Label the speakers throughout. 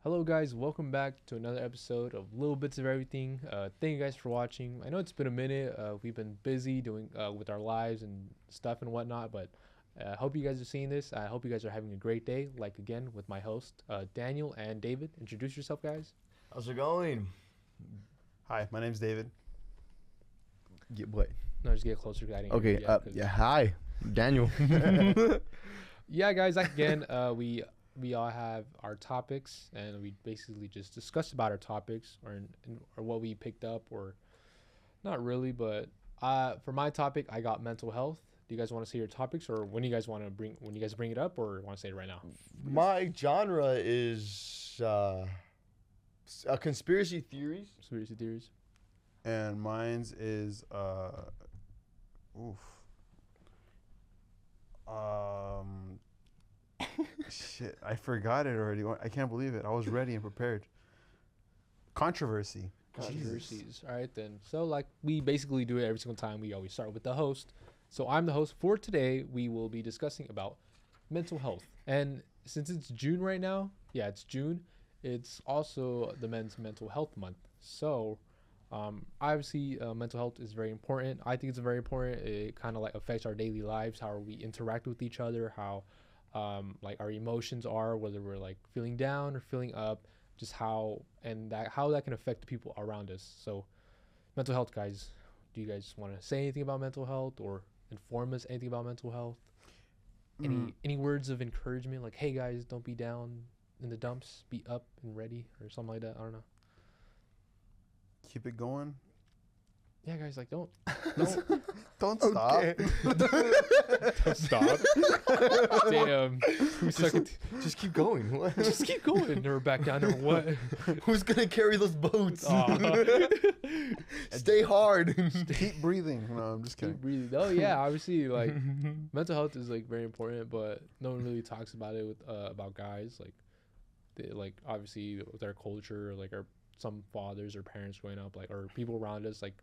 Speaker 1: Hello, guys. Welcome back to another episode of Lil Bits of Everything. Thank you guys for watching. I know it's been a minute. We've been busy doing with our lives and stuff and whatnot, but I hope you guys are seeing this. I hope you guys are having a great day. Like again with my host Daniel and David. Introduce yourself, guys.
Speaker 2: How's it going?
Speaker 3: Hi, my name's David.
Speaker 2: What?
Speaker 1: No, just get closer. 'Cause I didn't hear
Speaker 2: Okay.
Speaker 1: you yet, 'cause-
Speaker 2: Yeah. Hi, Daniel.
Speaker 1: Yeah, guys. Like again, we all have our topics, and we basically just discuss about our topics or what we picked up, or not really. But for my topic, I got mental health. Do you guys want to say your topics, or when you guys bring it up, or want to say it right now?
Speaker 2: My genre is conspiracy theories.
Speaker 1: Conspiracy theories.
Speaker 3: And mine's is oof. Shit, I forgot it already. I can't believe it. I was ready and prepared. Controversy.
Speaker 1: Controversies. All right, then. So, like, we basically do it every single time. We always start with the host. So, I'm the host. For today, we will be discussing about mental health. And since it's June right now, yeah, it's June, it's also the Men's Mental Health Month. So, obviously, mental health is very important. I think it's very important. It kind of like affects our daily lives, how we interact with each other, how like our emotions are, whether we're like feeling down or feeling up, just how that can affect the people around us. So mental health, guys, do you guys want to say anything about mental health or inform us anything about mental health? Any words of encouragement, like, hey guys, don't be down in the dumps, be up and ready, or something like that? I don't know.
Speaker 3: Keep it going.
Speaker 1: Yeah, guys, like don't
Speaker 3: Don't stop.
Speaker 1: don't stop. Damn, who's second?
Speaker 2: Just keep going. What?
Speaker 1: Just keep going. Never back down. Never what?
Speaker 2: Who's gonna carry those boats?
Speaker 1: Aw.
Speaker 2: Stay hard.
Speaker 3: Keep breathing. No, I'm just
Speaker 1: Keep
Speaker 3: kidding.
Speaker 1: breathing. Oh yeah, obviously, like mental health is like very important, but no one really talks about it with about guys. Like they, like obviously with our culture, like our some fathers or parents growing up, like or people around us, like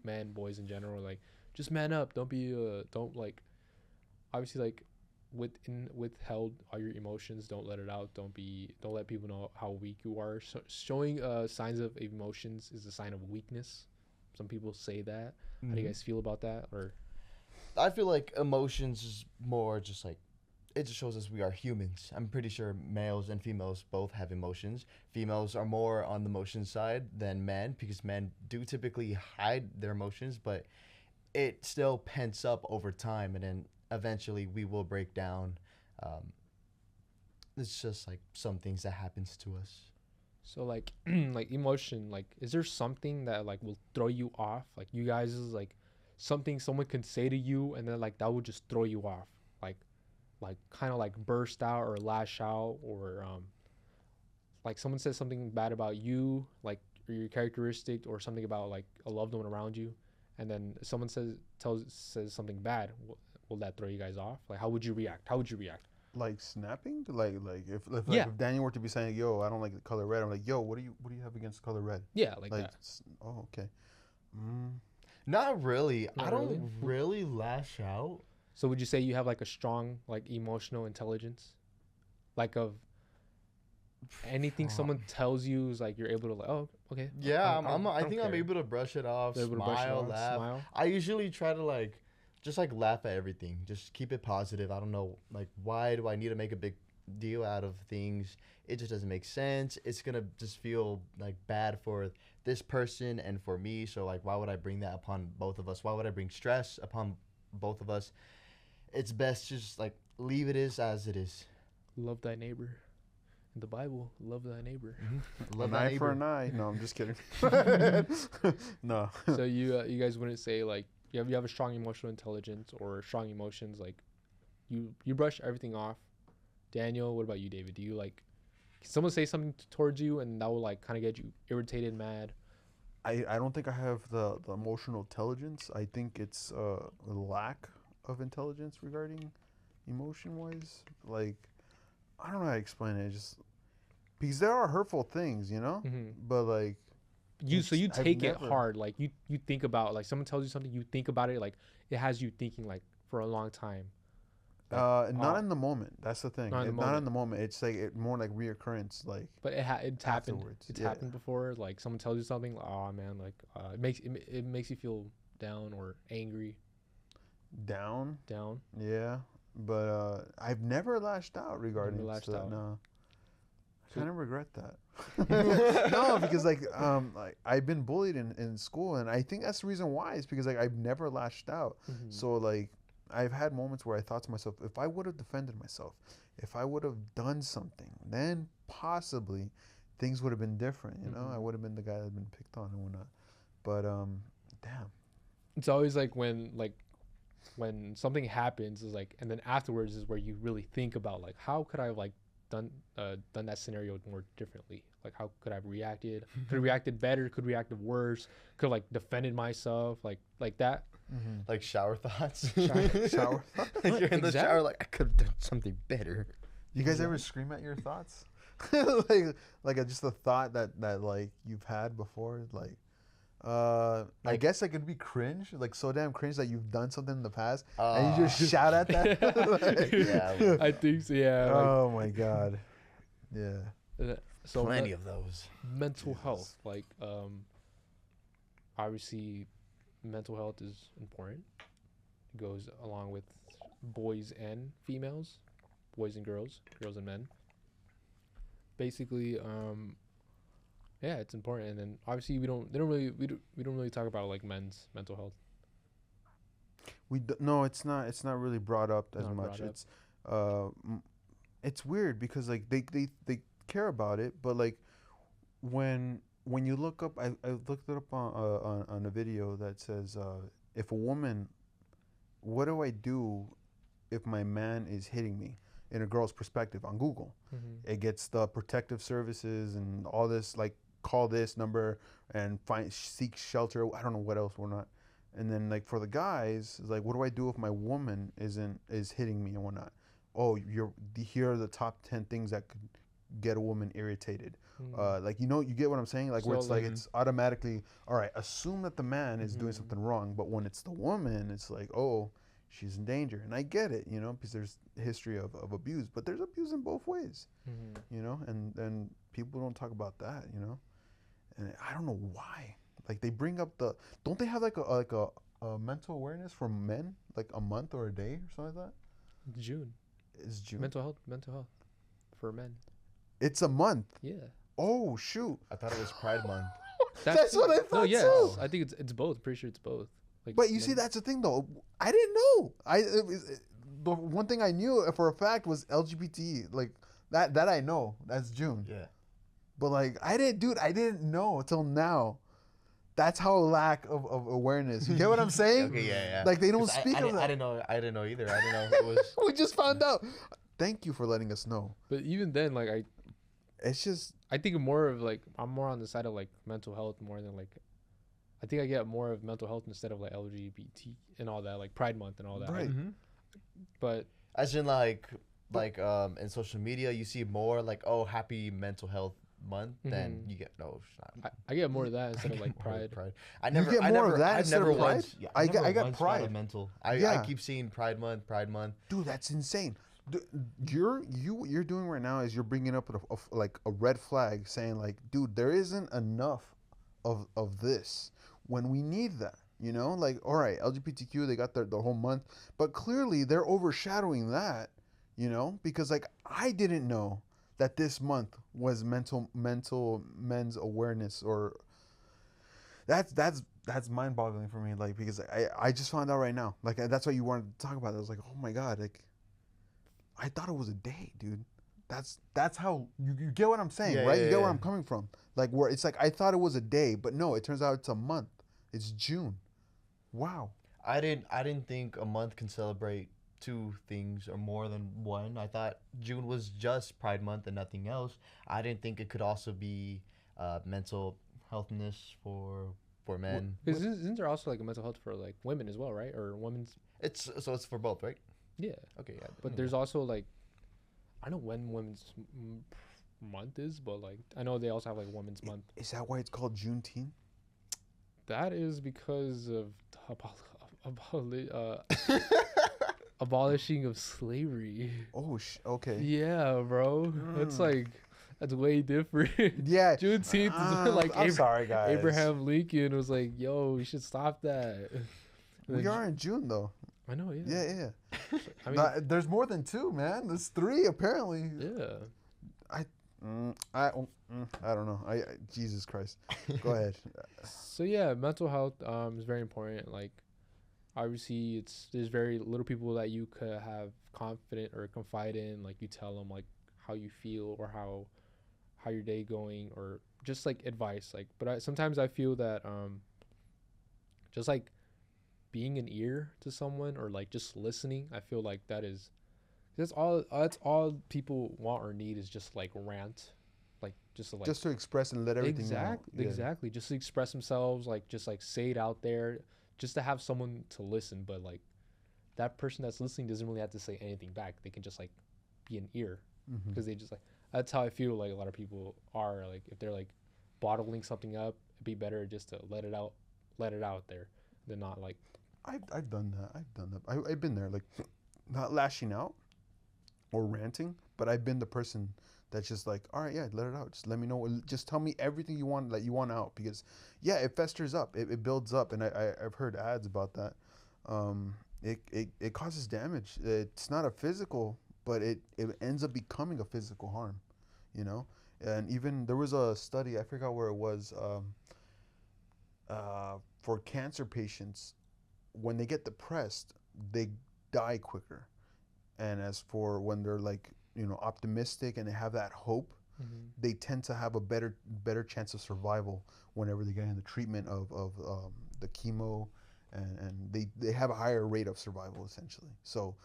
Speaker 1: men, boys in general, like just man up. Don't like obviously like withheld all your emotions. Don't let it out. Don't let people know how weak you are. So showing signs of emotions is a sign of weakness. Some people say that. How do you guys feel about that? Or
Speaker 2: I feel like emotions is more just like it just shows us we are humans. I'm pretty sure males and females both have emotions. Females are more on the emotion side than men because men do typically hide their emotions, but it still pents up over time, and then eventually we will break down. It's just like some things that happens to us.
Speaker 1: so like like emotion, like is there something that like will throw you off? Like you guys is like something someone can say to you and then like that would just throw you off. Like kind of like burst out or lash out, or like someone says something bad about you, like or your characteristic, or something about like a loved one around you, and then someone says something bad. Will that throw you guys off? Like how would you react?
Speaker 3: Like snapping? Like
Speaker 1: Yeah.
Speaker 3: if Daniel were to be saying, "Yo, I don't like the color red," I'm like, "Yo, what do you have against the color red?"
Speaker 1: Yeah, like that.
Speaker 3: Oh, okay. Mm,
Speaker 2: Not really.
Speaker 1: Not
Speaker 2: I don't
Speaker 1: really?
Speaker 2: really lash out.
Speaker 1: So would you say you have like a strong like emotional intelligence, like of anything someone tells you is like you're able to like, oh, okay.
Speaker 2: Yeah,
Speaker 1: I
Speaker 2: I
Speaker 1: don't
Speaker 2: think I'm
Speaker 1: care.
Speaker 2: able to brush it off,
Speaker 1: You're able to brush it
Speaker 2: smile,
Speaker 1: off,
Speaker 2: laugh.
Speaker 1: smile.
Speaker 2: I usually try to like just like laugh at everything. Just keep it positive. I don't know, like why do I need to make a big deal out of things? It just doesn't make sense. It's gonna just feel like bad for this person and for me. So like, why would I bring that upon both of us? Why would I bring stress upon both of us? It's best to just like leave it as it is.
Speaker 1: Love thy neighbor. In the Bible, love thy neighbor.
Speaker 2: Love
Speaker 3: an
Speaker 2: that
Speaker 3: eye for
Speaker 2: neighbor.
Speaker 3: an eye. No, I'm just kidding. No.
Speaker 1: So you guys wouldn't say like you have a strong emotional intelligence or strong emotions, like you brush everything off. Daniel, what about you, David? Do you like can someone say something towards you and that will like kind of get you irritated, mad?
Speaker 3: I don't think I have the emotional intelligence. I think it's a lack of intelligence regarding emotion wise. Like, I don't know how to explain it. Just because there are hurtful things,
Speaker 1: Mm-hmm.
Speaker 3: but like,
Speaker 1: So you
Speaker 3: I've
Speaker 1: take it
Speaker 3: never-
Speaker 1: hard, like you think about, like someone tells you something, you think about it, like it has you thinking like for a long time.
Speaker 3: Not in the moment. That's the thing.
Speaker 1: Not in the
Speaker 3: Not
Speaker 1: moment.
Speaker 3: in the moment. It's like more like reoccurrence. Like
Speaker 1: But it's happened.
Speaker 3: afterwards.
Speaker 1: It's
Speaker 3: Yeah.
Speaker 1: happened before. Like someone tells you something. Oh man, like it makes you feel down or angry.
Speaker 3: Down.
Speaker 1: Down.
Speaker 3: Yeah, but I've never lashed out regarding
Speaker 1: lashed
Speaker 3: to,
Speaker 1: out.
Speaker 3: no. I
Speaker 1: So-
Speaker 3: kind of regret that. No, because like I've been bullied in school, and I think that's the reason why. Is because like I've never lashed out.
Speaker 1: Mhm.
Speaker 3: So like I've had moments where I thought to myself, if I would have defended myself, if I would have done something, then possibly things would have been different. You know, I
Speaker 1: Mhm.
Speaker 3: would have been the guy that had been picked on and whatnot. But damn.
Speaker 1: It's always like when something happens is like, and then afterwards is where you really think about like how could I have like done that scenario more differently, like how could I have reacted, could have reacted better, could have reacted worse, could have like defended myself, like that.
Speaker 3: Mm-hmm.
Speaker 2: Like shower thoughts.
Speaker 3: Shower.
Speaker 2: Like you're in the
Speaker 1: Exactly.
Speaker 2: shower, like I could have done something better.
Speaker 3: You guys ever scream at your thoughts? like just a thought that like you've had before, like I
Speaker 2: Like-
Speaker 3: guess like it'd be cringe, like so damn cringe that you've done something in the past and you just shout at that. Like-
Speaker 2: Yeah.
Speaker 1: I think so. Yeah.
Speaker 3: Oh my god. Yeah.
Speaker 1: So
Speaker 2: Plenty of those.
Speaker 1: mental
Speaker 3: Jesus.
Speaker 1: health, like obviously mental health is important. It goes along with boys and females, boys and girls, girls and men. Basically, yeah, it's important. And then obviously we don't really talk about like men's mental health.
Speaker 3: No, it's not really brought up as
Speaker 1: Not
Speaker 3: much.
Speaker 1: brought up.
Speaker 3: It's it's weird because like they care about it, but like when you look up, I looked it up on a video that says if a woman, what do I do if my man is hitting me, in a girl's perspective on Google. It gets the protective services and all this, like call this number and seek shelter. I don't know what else we're not. And then like for the guys, it's like, what do I do if my woman is hitting me and whatnot? Oh, here are the top 10 things that could get a woman irritated. Like, you get what I'm saying? Like where
Speaker 1: So,
Speaker 3: it's like
Speaker 1: like-
Speaker 3: it's automatically, all right, assume that the man is doing
Speaker 1: Mhm.
Speaker 3: something wrong, but when it's the woman, it's like, oh, she's in danger. And I get it, because there's history of abuse, but there's abuse in both ways, and people don't talk about that, and I don't know why. Like they bring up don't they have like a mental awareness for men, like a month or a day or something like that?
Speaker 1: June.
Speaker 3: It's June.
Speaker 1: Mental health for men.
Speaker 3: It's a month.
Speaker 1: Yeah.
Speaker 3: Oh shoot.
Speaker 2: I thought it was Pride Month.
Speaker 3: That's what I
Speaker 1: No,
Speaker 3: thought
Speaker 1: yes.
Speaker 3: too.
Speaker 1: I think it's both. Pretty sure it's both. Like,
Speaker 3: But you see, that's the thing though. I didn't know. The one thing I knew for a fact was LGBT. Like that I know. That's June.
Speaker 2: Yeah.
Speaker 3: But like I didn't know until now. That's how lack of awareness. You get what I'm saying?
Speaker 2: Okay, yeah.
Speaker 3: Like they don't
Speaker 2: 'Cause
Speaker 3: speak of that.
Speaker 2: I didn't know either. I didn't know it was.
Speaker 3: We just found out. Thank you for letting us know.
Speaker 1: But even then, like
Speaker 3: It's just
Speaker 1: I think more of like I'm more on the side of like mental health more than like I think I get more of mental health instead of like LGBT and all that, like Pride Month and all that.
Speaker 3: Right.
Speaker 1: But
Speaker 2: As in in social media, you see more like, oh, happy mental health month. Then
Speaker 1: Mhm.
Speaker 2: you get
Speaker 1: I get more of that instead of like
Speaker 2: more of
Speaker 1: Pride.
Speaker 2: Pride. I never
Speaker 3: get
Speaker 2: I
Speaker 3: more
Speaker 2: never,
Speaker 3: of that
Speaker 2: I've
Speaker 3: instead of
Speaker 2: never
Speaker 3: Pride?
Speaker 2: once. Yeah,
Speaker 3: I got
Speaker 2: once thought of
Speaker 3: Pride.
Speaker 2: mental.
Speaker 3: Yeah.
Speaker 2: I keep seeing Pride Month.
Speaker 3: dude, that's insane. What you're doing right now is you're bringing up like a red flag, saying like, dude, there isn't enough of this when we need that. Like, all right, LGBTQ, they got their whole month, but clearly they're overshadowing that. Because like I didn't know that this month was mental men's awareness, or that's mind-boggling for me. Like because I just found out right now. Like that's what you wanted to talk about. I was like, oh my god, like. I thought it was a day, dude. That's how you get what I'm saying,
Speaker 2: Yeah,
Speaker 3: right?
Speaker 2: yeah,
Speaker 3: You get where
Speaker 2: yeah.
Speaker 3: I'm coming from. Like where it's like I thought it was a day, but no, it turns out it's a month. It's June. Wow.
Speaker 2: I didn't think a month can celebrate two things or more than one. I thought June was just Pride Month and nothing else. I didn't think it could also be mental healthness for men.
Speaker 1: Because isn't there also like a mental health for like women as well, right? Or women's?
Speaker 2: It's for both, right?
Speaker 1: Yeah.
Speaker 2: Okay, yeah.
Speaker 1: But there's also like I know when women's month is, but like I know they also have like women's month.
Speaker 3: Is that why it's called Juneteenth?
Speaker 1: That is because of abolishing of slavery.
Speaker 3: Oh, okay.
Speaker 1: Yeah, bro. That's like that's way different.
Speaker 3: Yeah.
Speaker 1: Juneteenth is like
Speaker 3: I'm sorry, guys.
Speaker 1: Abraham Lincoln was like, "Yo, we should stop that." And
Speaker 3: We
Speaker 1: then
Speaker 3: are in June though.
Speaker 1: I know, yeah.
Speaker 3: Yeah.
Speaker 1: I mean,
Speaker 3: There's more than two, man. There's three apparently.
Speaker 1: yeah.
Speaker 3: I don't know. Jesus Christ. Go ahead.
Speaker 1: So yeah, mental health is very important. Like, obviously, there's very little people that you could have confident or confide in. Like, you tell them like how you feel or how your day going or just like advice. Like, but sometimes I feel that just like being an ear to someone or like just listening, I feel like that's all people want or need is just like rant, like
Speaker 3: just to express and let everything out.
Speaker 1: Exactly, just to express themselves, like just like say it out there, just to have someone to listen. But like that person that's listening doesn't really have to say anything back. They can just like be an ear because they just like that's how I feel like a lot of people are like if they're like bottling something up, it'd be better just to let it out there than not like.
Speaker 3: I've done that. I've been there, like not lashing out or ranting, but I've been the person that's just like, all right, yeah, let it out. Just let me know. Just tell me everything you want that you want out because, yeah, it festers up. It builds up, and I've heard ads about that. It causes damage. It's not a physical, but it ends up becoming a physical harm, you know. And even there was a study, I forgot where it was, for cancer patients. When they get depressed, they die quicker. And as for when they're like, optimistic and they have that hope, they tend to have a better chance of survival whenever they get into treatment of the chemo, and they have a higher rate of survival essentially. So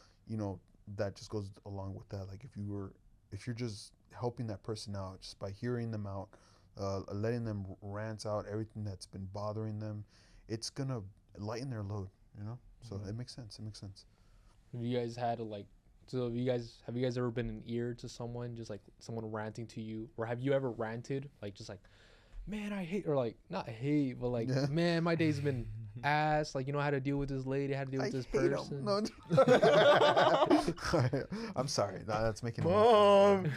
Speaker 3: that just goes along with that. Like if you're just helping that person out just by hearing them out, letting them rant out everything that's been bothering them, it's gonna lighten their load. So it makes sense.
Speaker 1: Have you guys had have you guys ever been an ear to someone, just like someone ranting to you, or have you ever ranted like just like, man, I hate, or like not hate, but like, man, my day's been ass. Like, I had to deal with this lady, I had to deal with this person.
Speaker 3: No. I'm sorry. No, that's making
Speaker 2: Mom.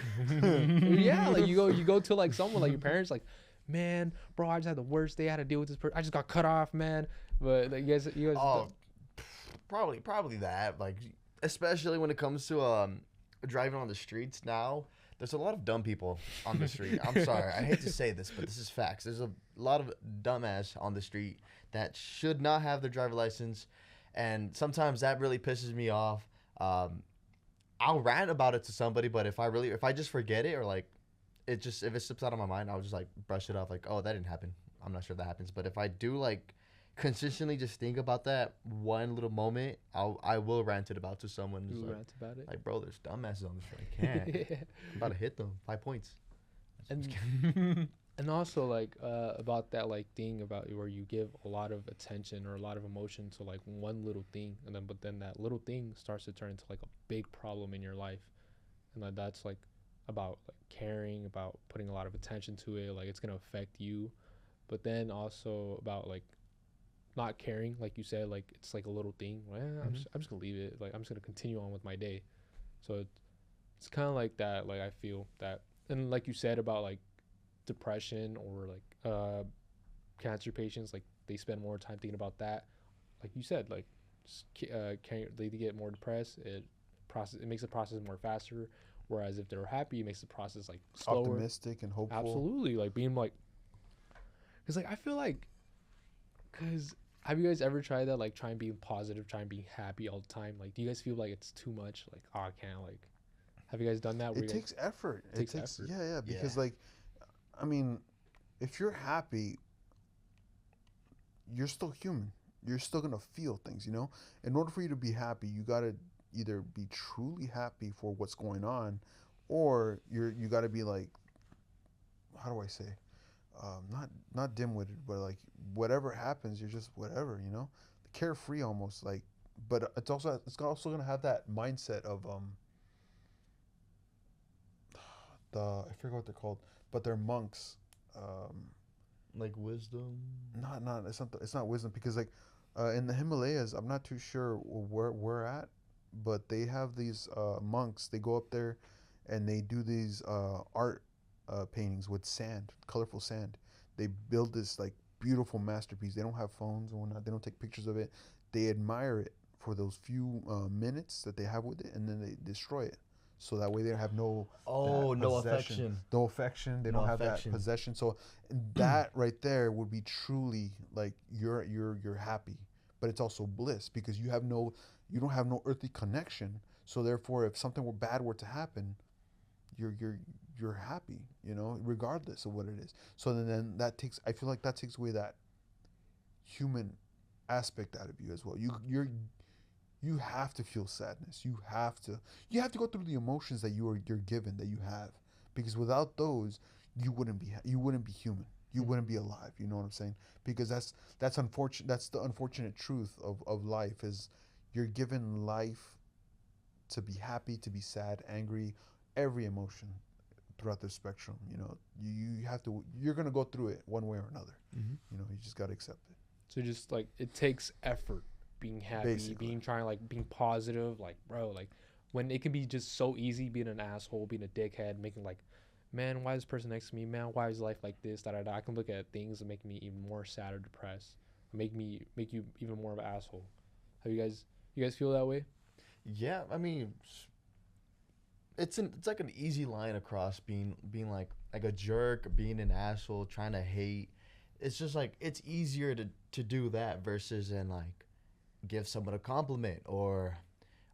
Speaker 1: Yeah, like you go to like someone like your parents, like, man, bro, I just had the worst day. I had to deal with this person. I just got cut off, man. But like, you guys.
Speaker 2: Oh, probably that. Like, especially when it comes to driving on the streets now. There's a lot of dumb people on the street. I'm sorry, I hate to say this, but this is facts. There's a lot of dumbass on the street that should not have their driver license, and sometimes that really pisses me off. I'll rant about it to somebody, but if I just forget it or like if it slips out of my mind, I'll just like brush it off. Like, oh, that didn't happen. I'm not sure that happens. But if I do like consistently just think about that one little moment, I will rant it about to someone.
Speaker 1: You
Speaker 2: like,
Speaker 1: rant about it.
Speaker 2: Like, bro, there's dumbasses on the street. I can't. I'm about to hit them. 5 points.
Speaker 1: And also like about that like thing about where you give a lot of attention or a lot of emotion to like one little thing, and then that little thing starts to turn into like a big problem in your life, and that's like about like caring, about putting a lot of attention to it, like it's gonna affect you, but then also about like not caring, like you said, like it's like a little thing. Well, I'm just gonna leave it. Like I'm just gonna continue on with my day. So it's kind of like that. Like I feel that, and like you said about like depression or like cancer patients, like they spend more time thinking about that. Like you said, like they get more depressed. It makes the process more faster. Whereas if they're happy, it makes the process like slower,
Speaker 3: optimistic and hopeful.
Speaker 1: Absolutely, like being like, because like I feel like, because have you guys ever tried that? Like try and be positive, try and be happy all the time. Like, do you guys feel like it's too much? Like, oh, I can't. Like, have you guys done that?
Speaker 3: It takes effort.
Speaker 1: It takes effort.
Speaker 3: Yeah. Because like, I mean, if you're happy, you're still human. You're still gonna feel things. In order for you to be happy, you gotta either be truly happy for what's going on, or you gotta be like, how do I say? Not dim-witted, but like whatever happens, you're just whatever, carefree almost, like. But it's also gonna have that mindset of I forget what they're called, but they're monks.
Speaker 2: Like wisdom.
Speaker 3: It's not wisdom, because like in the Himalayas, I'm not too sure where we're at, but they have these monks. They go up there, and they do these art paintings with sand, colorful sand. They build this like beautiful masterpiece. They don't have phones and whatnot. They don't take pictures of it. They admire it for those few minutes that they have with it, and then they destroy it. So that way they have no
Speaker 2: Oh,
Speaker 3: that
Speaker 2: no
Speaker 3: possession,
Speaker 2: affection.
Speaker 3: no affection. They
Speaker 2: No
Speaker 3: don't have
Speaker 2: affection.
Speaker 3: that possession. So that right there would be truly like you're happy, but it's also bliss because you don't have no earthly connection. So therefore, if something bad were to happen, you're happy, regardless of what it is. So then that takes I feel like that takes away that human aspect out of you as well. You have to feel sadness. You have to go through the emotions that you're given, that you have, because without those, you wouldn't be human. You wouldn't be alive. You know what I'm saying? Because that's unfortunate. That's the unfortunate truth of life is you're given life to be happy, to be sad, angry, every emotion throughout the spectrum. You're gonna go through it one way or another.
Speaker 2: Mm-hmm.
Speaker 3: You just gotta accept it.
Speaker 1: So just like it takes effort being happy,
Speaker 3: Basically.
Speaker 1: being trying like being positive, like bro, like when it can be just so easy being an asshole, being a dickhead, making like, man, why is this person next to me? Man, why is life like this? Da da da. I can look at things that make me even more sad or depressed, make you even more of an asshole. Have you guys feel that way?
Speaker 2: Yeah, I mean, it's like an easy line across being like a jerk, being an asshole, trying to hate. It's just like it's easier to do that versus and like give someone a compliment or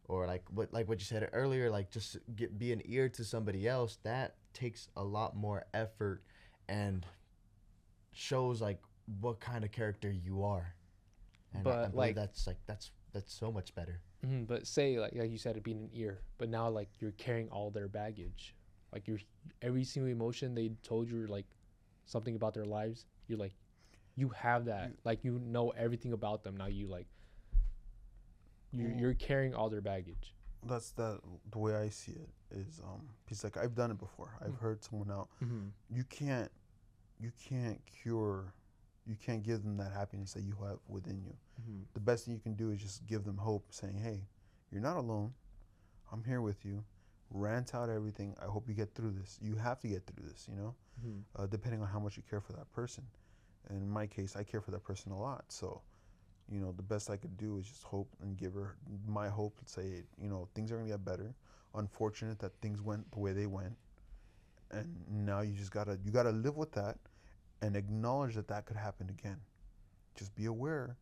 Speaker 2: like what you said earlier, like just be an ear to somebody else. That takes a lot more effort and shows like what kind of character you are. And I
Speaker 1: But
Speaker 2: believe
Speaker 1: like,
Speaker 2: that's so much better.
Speaker 1: but say like you said, it being an ear, but now like you're carrying all their baggage, like you're every single emotion they told you like something about their lives. You're like, you have that, like you know everything about them now. You like you're carrying all their baggage.
Speaker 3: That's the way I see it is because like I've done it before. I've heard someone out.
Speaker 1: Mm-hmm.
Speaker 3: You can't cure, you can't give them that happiness that you have within you.
Speaker 1: Mm-hmm.
Speaker 3: The best thing you can do is just give them hope, saying, "Hey, you're not alone. I'm here with you. Rant out everything. I hope you get through this. You have to get through this. Depending on how much you care for that person. And in my case, I care for that person a lot. So, the best I could do is just hope and give her my hope and say, things are gonna get better. Unfortunate that things went the way they went, and now you gotta live with that and acknowledge that that could happen again. Just be aware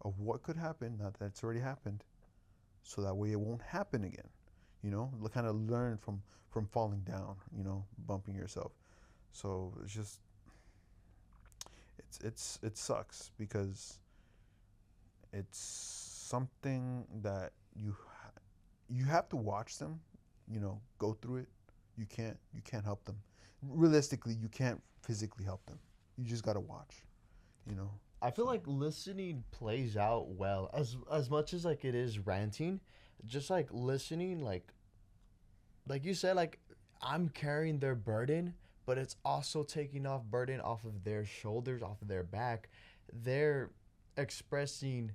Speaker 3: of what could happen, not that it's already happened, so that way it won't happen again. Kind of learn from falling down, bumping yourself. So it's just it sucks because it's something that you have to watch them, go through it. You can't help them. Realistically, you can't physically help them. You just gotta watch, you know.
Speaker 2: I feel
Speaker 3: So
Speaker 2: like listening plays out well as much as like it is ranting, just like listening like you said, like I'm carrying their burden, but it's also taking off burden off of their shoulders, off of their back. They're expressing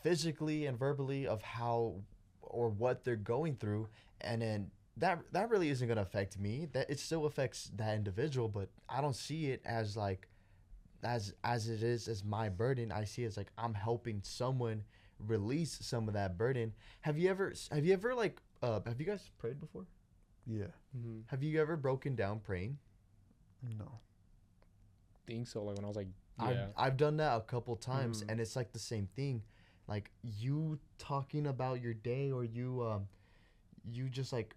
Speaker 2: physically and verbally of how or what they're going through, and then that really isn't gonna affect me. That it still affects that individual, but I don't see it as like as it is as my burden. I see it as like I'm helping someone release some of that burden. Have you ever like have you guys prayed before?
Speaker 3: yeah,
Speaker 1: Mm-hmm.
Speaker 2: Have you ever broken down praying?
Speaker 3: no,
Speaker 1: Think so. Like when I was like,
Speaker 2: I've
Speaker 1: yeah.
Speaker 2: I've done that a couple times,
Speaker 1: Mhm.
Speaker 2: and it's like the same thing. Like you talking about your day, or you just like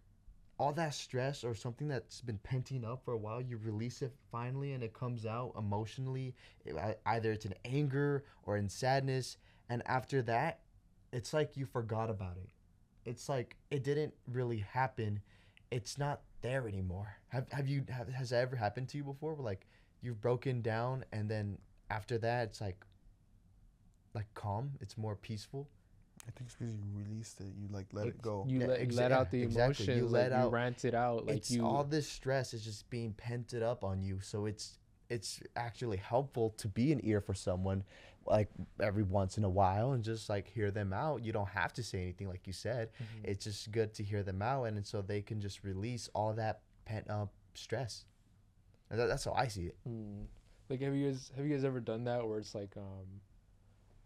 Speaker 2: all that stress or something that's been penting up for a while, you release it finally and it comes out emotionally. Either it's in anger or in sadness, and after that it's like you forgot about it. It's like it didn't really happen. It's not there anymore. Has that ever happened to you before where like you've broken down and then after that it's like calm, it's more peaceful?
Speaker 3: I think it's because you released it. You like let it go.
Speaker 1: You
Speaker 2: Yeah,
Speaker 1: let out the
Speaker 2: exactly. You
Speaker 1: emotions,
Speaker 2: let
Speaker 1: like you
Speaker 2: out.
Speaker 1: rant it out, like
Speaker 2: It's
Speaker 1: you.
Speaker 2: all this stress is just being pented up on you, so it's it's actually helpful to be an ear for someone, like every once in a while, and just like hear them out. You don't have to say anything, like you said.
Speaker 1: Mhm.
Speaker 2: It's just good to hear them out, and so they can just release all that pent up stress. And that's how I see it.
Speaker 1: Mm. Like, have you guys ever done that where it's like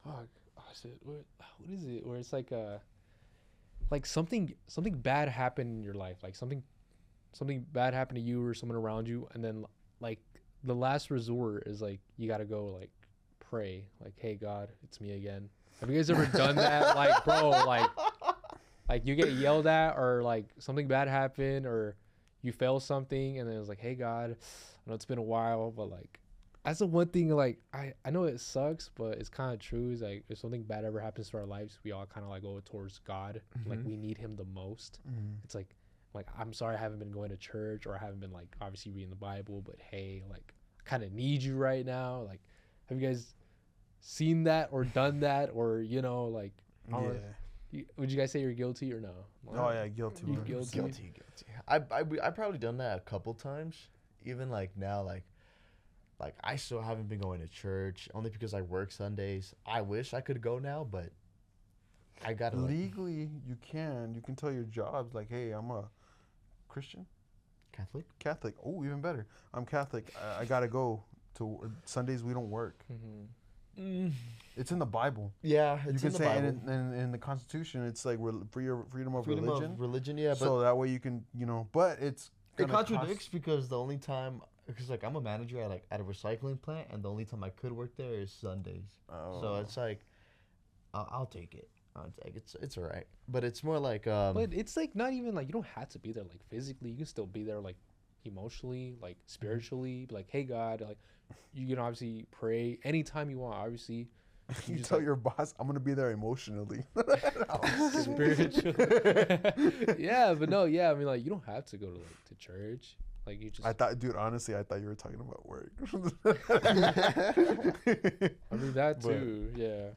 Speaker 1: fuck, oh shit, what is it? Where it's like something bad happened in your life, like something bad happened to you or someone around you, and then like the last resort is like you gotta go like pray, like, hey God, it's me again. Have you guys ever done that? Like, bro, like you get yelled at or like something bad happened or you fail something and then it's like, hey God, I know it's been a while, but like that's the one thing, like I know it sucks, but it's kind of true. Is like if something bad ever happens to our lives, we all kind of like go towards God. Like we need him the most. It's like I'm sorry I haven't been going to church or I haven't been like obviously reading the Bible, but hey, like I kind of need you right now. Like have you guys seen that or done that or like I don't know, would you guys say you're guilty or no?
Speaker 3: Oh yeah, guilty.
Speaker 1: You
Speaker 3: 100%.
Speaker 1: guilty?
Speaker 2: I've probably done that a couple times. Even like now, like I still haven't been going to church only because I work Sundays. I wish I could go now, but I gotta
Speaker 3: Legally, you can tell your jobs like, hey, I'm a Christian, Catholic. Oh, even better. I'm Catholic. I gotta go to Sundays. We don't work.
Speaker 1: Mm-hmm.
Speaker 3: It's in the Bible.
Speaker 2: Yeah,
Speaker 3: You
Speaker 2: it's
Speaker 3: can
Speaker 2: in the
Speaker 3: say
Speaker 2: Bible.
Speaker 3: in the Constitution, it's like freedom of
Speaker 2: Freedom
Speaker 3: religion.
Speaker 2: of religion, yeah, but
Speaker 3: So that way you can, but it's
Speaker 2: it
Speaker 3: gonna
Speaker 2: contradicts because the only time, because like I'm a manager at a recycling plant, and the only time I could work there is Sundays.
Speaker 3: Oh.
Speaker 2: So it's like, I'll take it. I'll take it. It's alright. But it's more like
Speaker 1: But it's like not even like you don't have to be there like physically. You can still be there like emotionally, like spiritually. Be like, hey God, like you can obviously pray anytime you want. Obviously,
Speaker 3: you
Speaker 1: just,
Speaker 3: tell
Speaker 1: like,
Speaker 3: your boss, I'm gonna be there emotionally.
Speaker 1: spiritual. Yeah, but no, yeah. I mean, like you don't have to go to church. Like you just.
Speaker 3: I thought, dude, honestly, I thought you were talking about work.
Speaker 1: I mean that too. Yeah.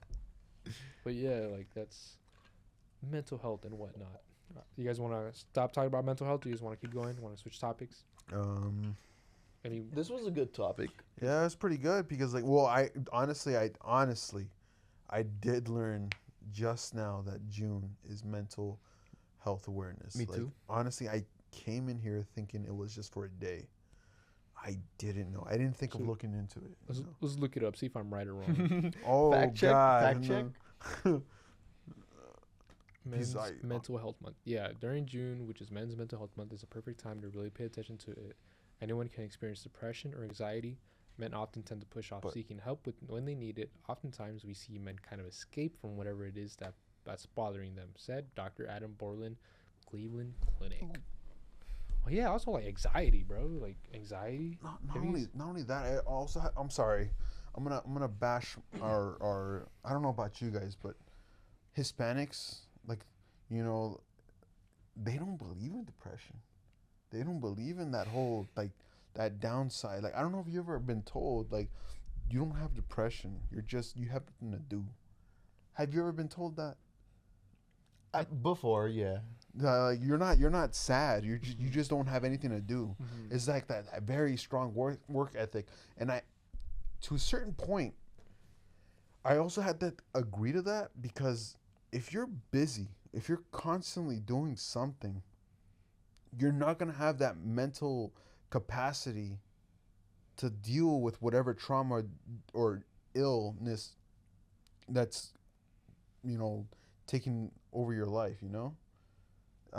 Speaker 1: But yeah, like that's mental health and whatnot. You guys want to stop talking about mental health? Do you guys want to keep going? Want to switch topics? Any?
Speaker 2: this was a good topic.
Speaker 3: Yeah, it's pretty good because I did learn just now that June is mental health awareness.
Speaker 2: Me too.
Speaker 3: Honestly, I came in here thinking it was just for a day. I didn't know. I didn't think of
Speaker 1: So,
Speaker 3: looking into it.
Speaker 1: Let's look it up. See if I'm right or wrong.
Speaker 3: Oh
Speaker 2: Fact check,
Speaker 3: God!
Speaker 2: fact check.
Speaker 1: Men's
Speaker 3: like,
Speaker 1: mental health month. Yeah, during June, which is Men's Mental Health Month, is a perfect time to really pay attention to it. Anyone can experience depression or anxiety. Men often tend to push off seeking help when they need it. Oftentimes, we see men kind of escape from whatever it is that's bothering them, said Dr. Adam Borland, Cleveland Clinic. Oh yeah, also like anxiety, bro. Like anxiety.
Speaker 3: Not only that, I also I'm sorry, I'm gonna bash our I don't know about you guys, but Hispanics, like, they don't believe in depression. They don't believe in that whole like that downside. Like I don't know if you've ever been told like you don't have depression. You have nothing to do. Have you ever been told that?
Speaker 2: Before, yeah.
Speaker 3: Like you're not sad. You just don't have anything to do.
Speaker 1: Mm-hmm.
Speaker 3: It's like that very strong work ethic, and to a certain point, I also had to agree to that because if you're busy, if you're constantly doing something, you're not gonna have that mental capacity to deal with whatever trauma or illness that's taking over your life. I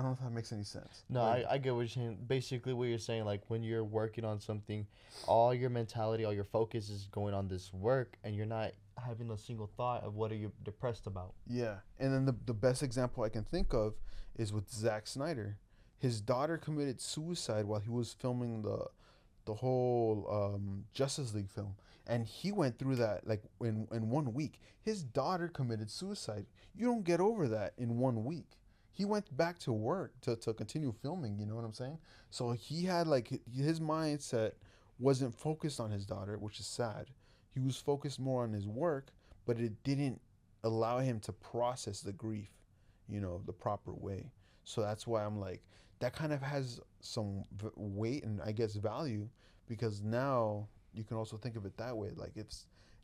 Speaker 3: don't know if that makes any sense.
Speaker 2: No,
Speaker 3: Like,
Speaker 2: I get what you're saying. Basically, what you're saying, like when you're working on something, all your mentality, all your focus is going on this work, and you're not having a single thought of what are you depressed about.
Speaker 3: Yeah, and then the best example I can think of is with Zack Snyder. His daughter committed suicide while he was filming the whole Justice League film, and he went through that like in 1 week. His daughter committed suicide. You don't get over that in 1 week. He went back to work to continue filming. You know what I'm saying? So he had like his mindset wasn't focused on his daughter, which is sad. He was focused more on his work, but it didn't allow him to process the grief, the proper way. So that's why I'm like, that kind of has some weight and I guess value because now you can also think of it that way. Like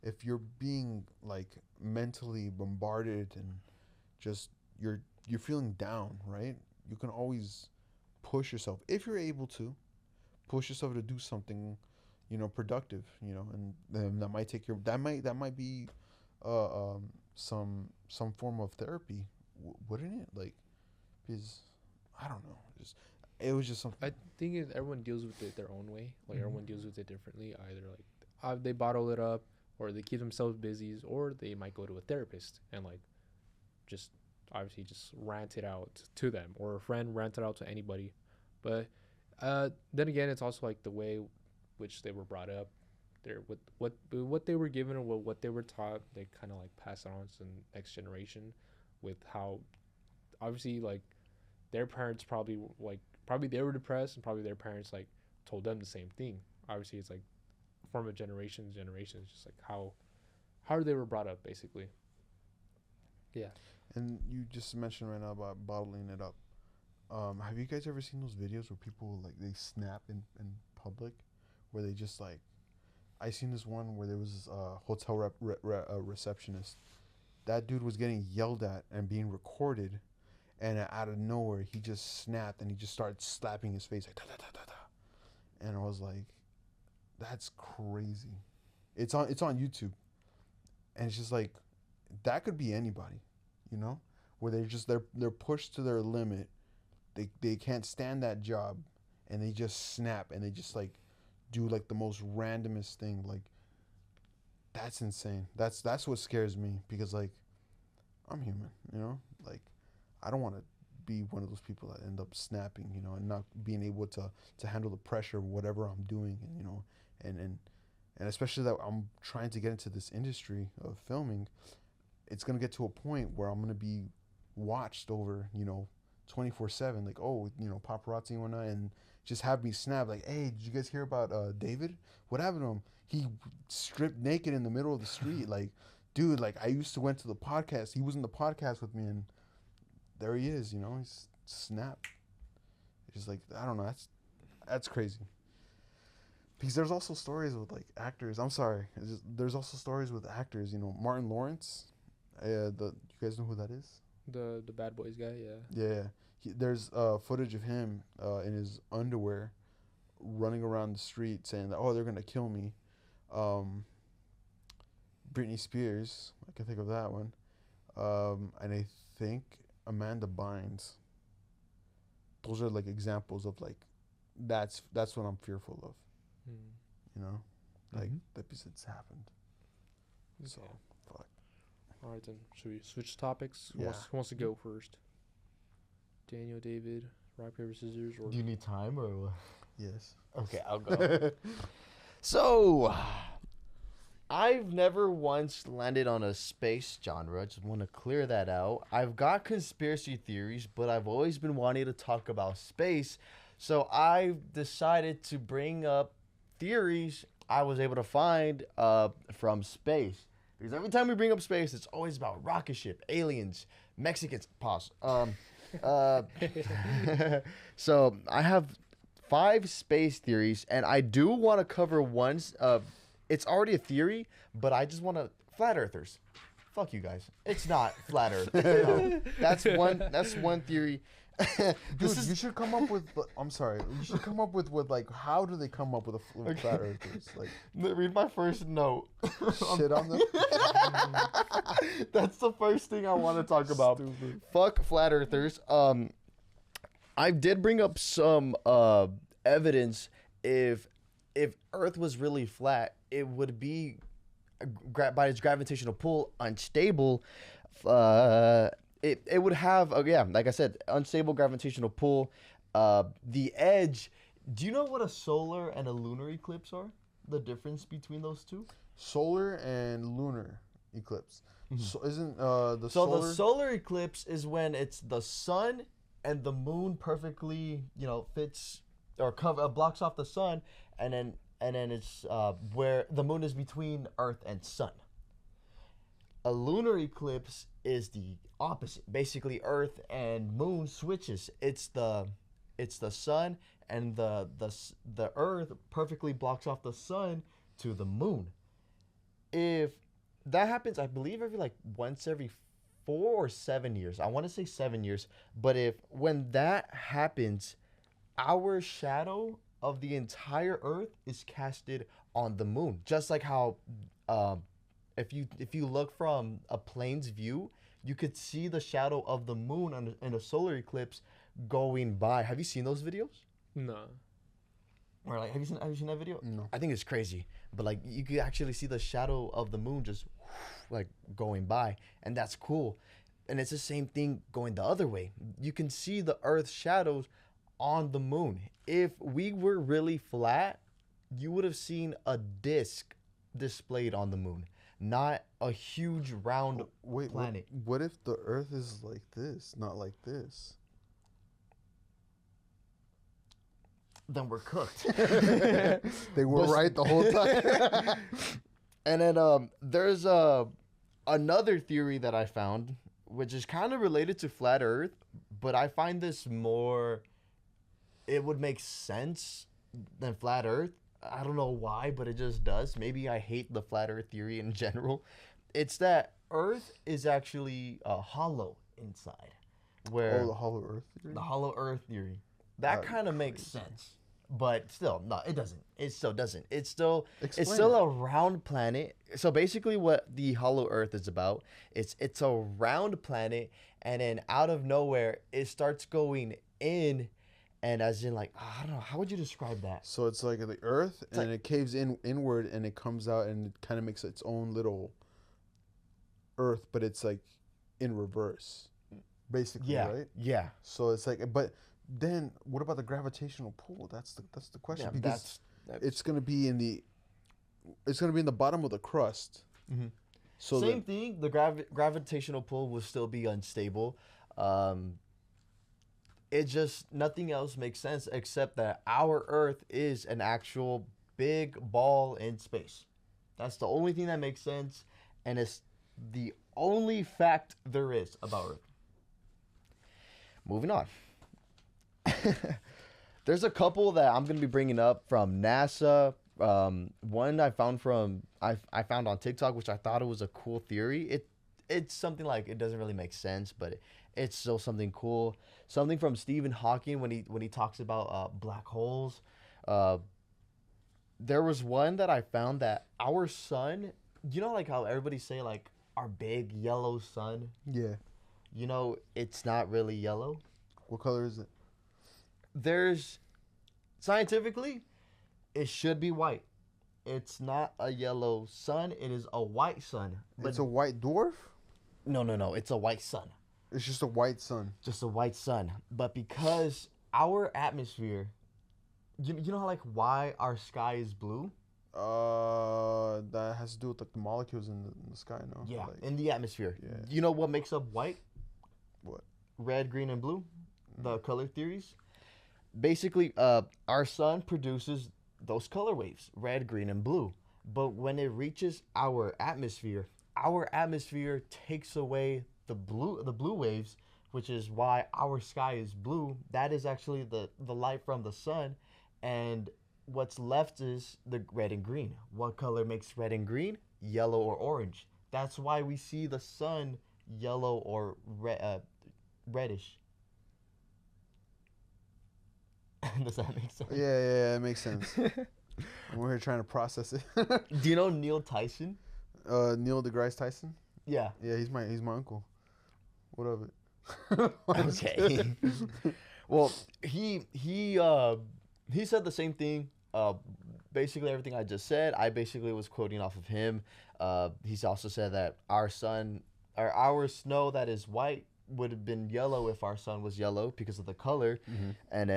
Speaker 3: if you're being like mentally bombarded and just you're feeling down, right? You can always push yourself if you're able to push yourself to do something, productive, and then that might take your that might be some form of therapy, wouldn't it? Like, because I don't know, it was just something.
Speaker 1: I think everyone deals with it their own way. Like everyone
Speaker 3: Mhm.
Speaker 1: deals with it differently. Either like they bottle it up, or they keep themselves busy, or they might go to a therapist and like just obviously just rant it out to them, or a friend rant it out to anybody. But then again, it's also like the way which they were brought up. They're with what they were given or what they were taught. They kind of like pass it on to the next generation, with how obviously like their parents probably they were depressed, and probably their parents like told them the same thing. Obviously, it's like from a generation to generation. It's just like how they were brought up, basically. Yeah.
Speaker 3: And you just mentioned right now about bottling it up. Have you guys ever seen those videos where people like they snap in public, where they just like, I seen this one where there was this hotel receptionist. That dude was getting yelled at and being recorded, and out of nowhere he just snapped and he just started slapping his face like da, da, da, da, da. And I was like, that's crazy. It's on YouTube, and it's just like that could be anybody, you know, where they're pushed to their limit. They can't stand that job, and they just snap and they just like do like the most randomest thing. Like, that's insane. That's what scares me, because like I'm human, like I don't want to be one of those people that end up snapping, and not being able to handle the pressure of whatever I'm doing, and especially that I'm trying to get into this industry of filming. It's gonna get to a point where I'm gonna be watched over, 24/7. Like, oh, paparazzi and whatnot, and just have me snap. Like, hey, did you guys hear about David? What happened to him? He stripped naked in the middle of the street. Like, dude, like I used to went to the podcast. He was in the podcast with me, and there he is. He's snapped. It's just like, I don't know. That's crazy. Because there's also stories with like actors. I'm sorry. There's also stories with actors. Martin Lawrence. You guys know who that is?
Speaker 1: The Bad Boys guy, yeah.
Speaker 3: Yeah. There's footage of him in his underwear running around the street saying that, oh, they're gonna kill me. Britney Spears, I can think of that one. And I think Amanda Bynes. Those are like examples of like that's what I'm fearful of. Like that, because it's happened. So fuck.
Speaker 1: All right, then should we switch topics?
Speaker 3: Yeah.
Speaker 1: Who wants to go first? Daniel, David, rock paper scissors, or
Speaker 2: Do you need time or what?
Speaker 3: Yes.
Speaker 2: Okay, I'll go. So, I've never once landed on a space genre. I just want to clear that out. I've got conspiracy theories, but I've always been wanting to talk about space. So, I've decided to bring up theories I was able to find from space. Because every time we bring up space, it's always about rocket ship, aliens, Mexicans. Pause. So, I have 5 space theories, and I do want to cover ones. It's already a theory, but I just want to flat earthers. Fuck you guys. It's not flat Earth. No, that's one theory.
Speaker 3: Dude, you should come up with. I'm sorry. You should come up with like, how do they come up with flat earthers? Like,
Speaker 2: read my first note.
Speaker 3: Shit on them.
Speaker 2: That's the first thing I want to talk about.
Speaker 3: Stupid.
Speaker 2: Fuck flat earthers. I did bring up some evidence. If Earth was really flat, it would be by its gravitational pull unstable. It would have like I said, unstable gravitational pull. The edge. Do you know what a solar and a lunar eclipse are? The difference between those two?
Speaker 3: Solar and lunar eclipse.
Speaker 2: Mhm.
Speaker 3: So isn't the
Speaker 2: So
Speaker 3: solar?
Speaker 2: the solar eclipse is when it's the sun and the moon perfectly, fits or blocks off the sun, and then it's where the moon is between Earth and sun. A lunar eclipse is the opposite. Basically, Earth and moon switches. It's the sun, and the Earth perfectly blocks off the sun to the moon. If that happens, I believe every like once every 4 or 7 years. I want to say 7 years. But if when that happens, our shadow of the entire Earth is casted on the moon, just like how um, if you look from a plane's view, you could see the shadow of the moon in a solar eclipse going by. Have you seen those videos?
Speaker 1: No.
Speaker 2: Or like, have you seen that video?
Speaker 3: No.
Speaker 2: I think it's crazy, but like you could actually see the shadow of the moon just like going by, and that's cool. And it's the same thing going the other way. You can see the Earth's shadows on the moon. If we were really flat, you would have seen a disc displayed on the moon, not a huge round
Speaker 3: Wait,
Speaker 2: planet.
Speaker 3: what if the Earth is like this, not like this?
Speaker 2: Then we're cooked.
Speaker 3: They were
Speaker 2: But-
Speaker 3: right the whole time.
Speaker 2: And then there's another theory that I found, which is kind of related to flat Earth, but I find this more. It would make sense than flat Earth. I don't know why, but it just does. Maybe I hate the flat Earth theory in general. It's that Earth is actually hollow inside, where
Speaker 3: Oh, the hollow Earth theory?
Speaker 2: the hollow Earth theory. That
Speaker 3: That'd
Speaker 2: kind of
Speaker 3: be
Speaker 2: makes
Speaker 3: crazy.
Speaker 2: sense. But still, no, it doesn't. It still doesn't. It's still
Speaker 3: Explain
Speaker 2: a
Speaker 3: it.
Speaker 2: round planet. So basically what the hollow Earth is about, it's a round planet, and then out of nowhere it starts going in, and as in like, I don't know, how would you describe that?
Speaker 3: So it's like the Earth, and
Speaker 2: like-
Speaker 3: it caves inward, and it comes out, and it kind of makes its own little Earth, but it's like in reverse, basically,
Speaker 2: Yeah.
Speaker 3: right?
Speaker 2: Yeah.
Speaker 3: So it's like, but then what about the gravitational pull? That's the question,
Speaker 2: Yeah,
Speaker 3: because
Speaker 2: that's
Speaker 3: it's gonna be in the bottom of the crust.
Speaker 2: Mhm.
Speaker 3: So
Speaker 2: same thing. The gravitational pull will still be unstable. It just nothing else makes sense except that our Earth is an actual big ball in space. That's the only thing that makes sense, and it's the only fact there is about Earth. Moving on. There's a couple that I'm gonna be bringing up from NASA. One I found I found on TikTok, which I thought it was a cool theory. It's something like, it doesn't really make sense, but it's still something cool. Something from Stephen Hawking when he talks about black holes. There was one that I found that our sun, you know, like how everybody say like our big yellow sun.
Speaker 3: yeah,
Speaker 2: You know, it's not really yellow.
Speaker 3: what color is it?
Speaker 2: There's scientifically, it should be white. It's not a yellow sun. It is a white sun. But
Speaker 3: It's a white dwarf.
Speaker 2: no. It's a white sun.
Speaker 3: It's just a white sun.
Speaker 2: Just a white sun. But because our atmosphere, you know how like why our sky is blue?
Speaker 3: That has to do with like the molecules in the sky, no?
Speaker 2: Yeah,
Speaker 3: Like,
Speaker 2: in the atmosphere.
Speaker 3: Yeah.
Speaker 2: You know what makes up white?
Speaker 3: What?
Speaker 2: Red, green, and blue. The color theories. Basically, our sun produces those color waves, red, green, and blue. But when it reaches our atmosphere takes away the blue waves, which is why our sky is blue. That is actually the light from the sun, and what's left is the red and green. What color makes red and green? Yellow or orange. That's why we see the sun yellow or reddish. Does that make sense?
Speaker 3: Yeah, it makes sense. We're here trying to process it.
Speaker 2: Do you know Neil Tyson?
Speaker 3: Neil deGrasse Tyson.
Speaker 2: Yeah.
Speaker 3: Yeah, he's my uncle. What of it?
Speaker 2: Okay. Well, he said the same thing. Basically everything I just said, I basically was quoting off of him. He's also said that our sun, or our snow that is white would have been yellow if our sun was yellow because of the color.
Speaker 3: Mhm.
Speaker 2: And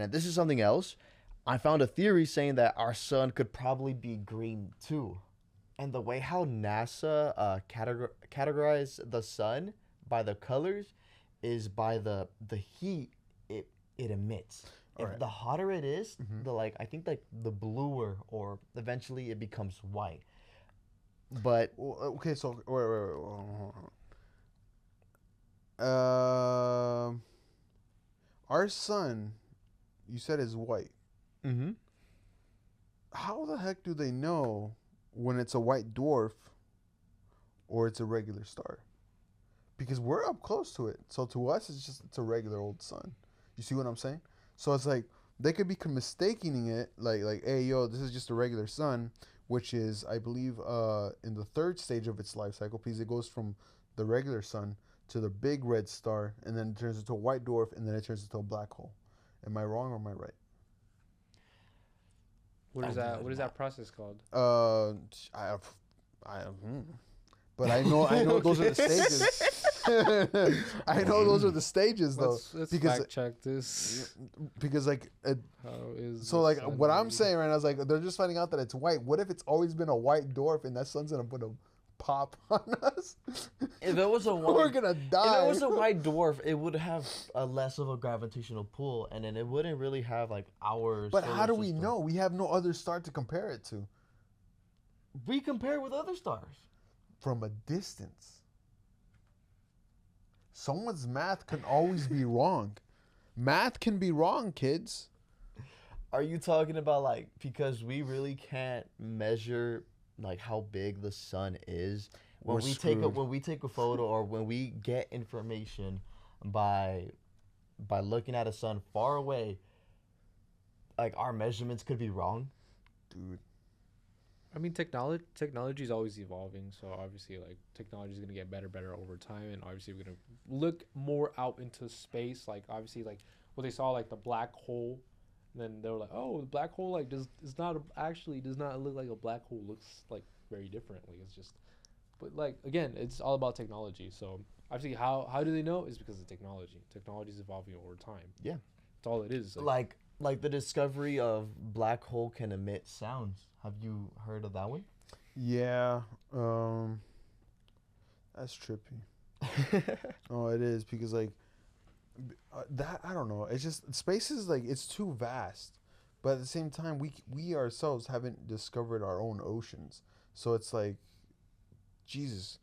Speaker 2: then this is something else. I found a theory saying that our sun could probably be green too. And the way how NASA categorize the sun by the colors is by the heat it emits. If
Speaker 3: Alright.
Speaker 2: the hotter it is,
Speaker 3: Mhm.
Speaker 2: I think like the bluer, or eventually it becomes white. But
Speaker 3: Well, okay, so wait, hold on. Our sun, you said, is white.
Speaker 2: mm-hmm.
Speaker 3: how the heck do they know when it's a white dwarf or it's a regular star? Because we're up close to it. So to us, it's a regular old sun. You see what I'm saying? So it's like they could be mistaking it like, hey, yo, this is just a regular sun, which is, I believe, in the third stage of its life cycle, because it goes from the regular sun to the big red star, and then it turns into a white dwarf, and then it turns into a black hole. Am I wrong or am I right?
Speaker 1: What is that? What is that process called?
Speaker 3: I but I know those are the stages. I know those are the stages though.
Speaker 1: Let's
Speaker 3: because
Speaker 1: fact check this.
Speaker 3: Because like
Speaker 1: How is
Speaker 3: so
Speaker 1: the
Speaker 3: like
Speaker 1: sun
Speaker 3: what I'm
Speaker 1: made?
Speaker 3: saying right now is like they're just finding out that it's white. What if it's always been a white dwarf and that sun's gonna put a pop on us?
Speaker 4: If it was a
Speaker 3: We're
Speaker 4: white,
Speaker 3: gonna
Speaker 4: if
Speaker 3: die.
Speaker 4: it was a white dwarf, it would have a less of a gravitational pull, and then it wouldn't really have like our.
Speaker 3: But
Speaker 4: solar
Speaker 3: how do we
Speaker 4: system.
Speaker 3: know? We have no other star to compare it to
Speaker 4: We compare with other stars.
Speaker 3: from a distance. Someone's math can always be wrong. Math can be wrong, kids.
Speaker 4: Are you talking about like because we really can't measure like how big the sun is when
Speaker 3: We're
Speaker 4: we take a photo or when we get information by looking at a sun far away, like our measurements could be wrong.
Speaker 3: Dude.
Speaker 1: I mean, technology is always evolving, so obviously, like, technology is gonna get better over time, and obviously, we're gonna look more out into space. Like, obviously, like what they saw, like the black hole, and then they were like, oh, the black hole like does not look like a black hole. Looks like very differently. It's just, but like again, it's all about technology. So obviously, how do they know? Is because of technology. Technology is evolving over time.
Speaker 4: Yeah.
Speaker 1: That's all it is.
Speaker 4: Like the discovery of black hole can emit sounds. Have you heard of that one?
Speaker 3: Yeah, that's trippy. Oh, it is because like that. I don't know. It's just space is like it's too vast, but at the same time, we ourselves haven't discovered our own oceans. So it's like, Jesus.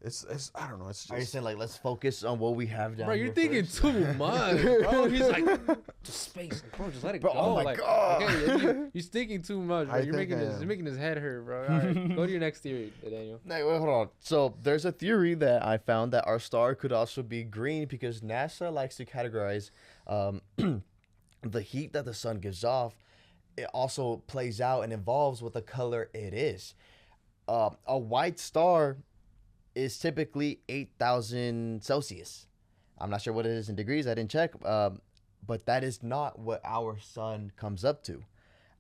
Speaker 3: It's I don't know. It's just.
Speaker 4: Are you saying like let's focus on what we have down
Speaker 1: Bro,
Speaker 4: here
Speaker 1: you're thinking
Speaker 4: first?
Speaker 1: too much, bro. He's like, just space, like, bro. Just let it
Speaker 4: Bro,
Speaker 1: go.
Speaker 4: oh my
Speaker 1: like,
Speaker 4: God.
Speaker 1: okay, you're thinking too much, bro.
Speaker 3: I
Speaker 1: You're
Speaker 3: think
Speaker 1: making
Speaker 3: I
Speaker 1: his,
Speaker 3: am.
Speaker 1: you're making his head hurt, bro. All right, go to your next theory, Daniel.
Speaker 4: No, wait, hold on. So there's a theory that I found that our star could also be green because NASA likes to categorize the heat that the sun gives off. It also plays out and evolves with the color it is. A white star is typically 8,000 Celsius. I'm not sure what it is in degrees. I didn't check. But that is not what our sun comes up to.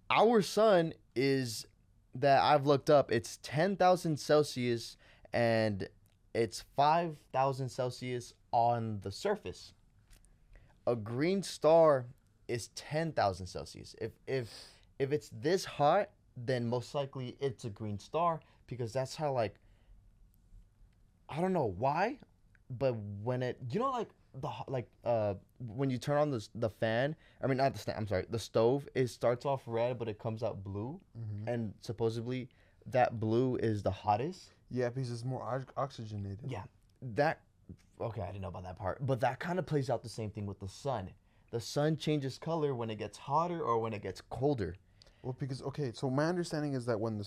Speaker 4: Our sun is that I've looked up. It's 10,000 Celsius and it's 5,000 Celsius on the surface. A green star is 10,000 Celsius. If it's this hot, then most likely it's a green star because that's how like I don't know why, but when it like when you turn on the fan, I mean not the stand, I'm sorry, the stove, it starts off red but it comes out blue, and supposedly that blue is the hottest.
Speaker 3: Yeah, because it's more oxygenated.
Speaker 4: Yeah, that okay, I didn't know about that part, but that kind of plays out the same thing with the sun. The sun changes color when it gets hotter or when it gets colder.
Speaker 3: Well, because okay, so my understanding is that when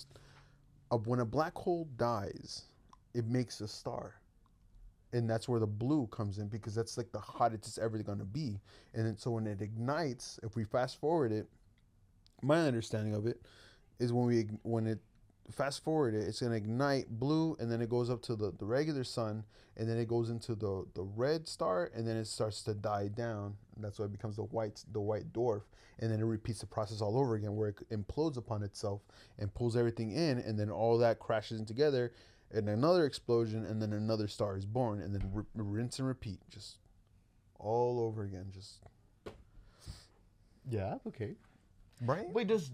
Speaker 3: a black hole dies, it makes a star, and that's where the blue comes in because that's like the hottest it's ever going to be. And then so when it ignites, if we fast forward it, my understanding of it is when it fast forward it, it's going to ignite blue, and then it goes up to the regular sun, and then it goes into the red star, and then it starts to die down. And that's why it becomes the white dwarf, and then it repeats the process all over again where it implodes upon itself and pulls everything in, and then all that crashes in together, and another explosion, and then another star is born, and then rinse and repeat, just all over again, just
Speaker 4: Yeah, okay.
Speaker 3: right.
Speaker 4: Wait, does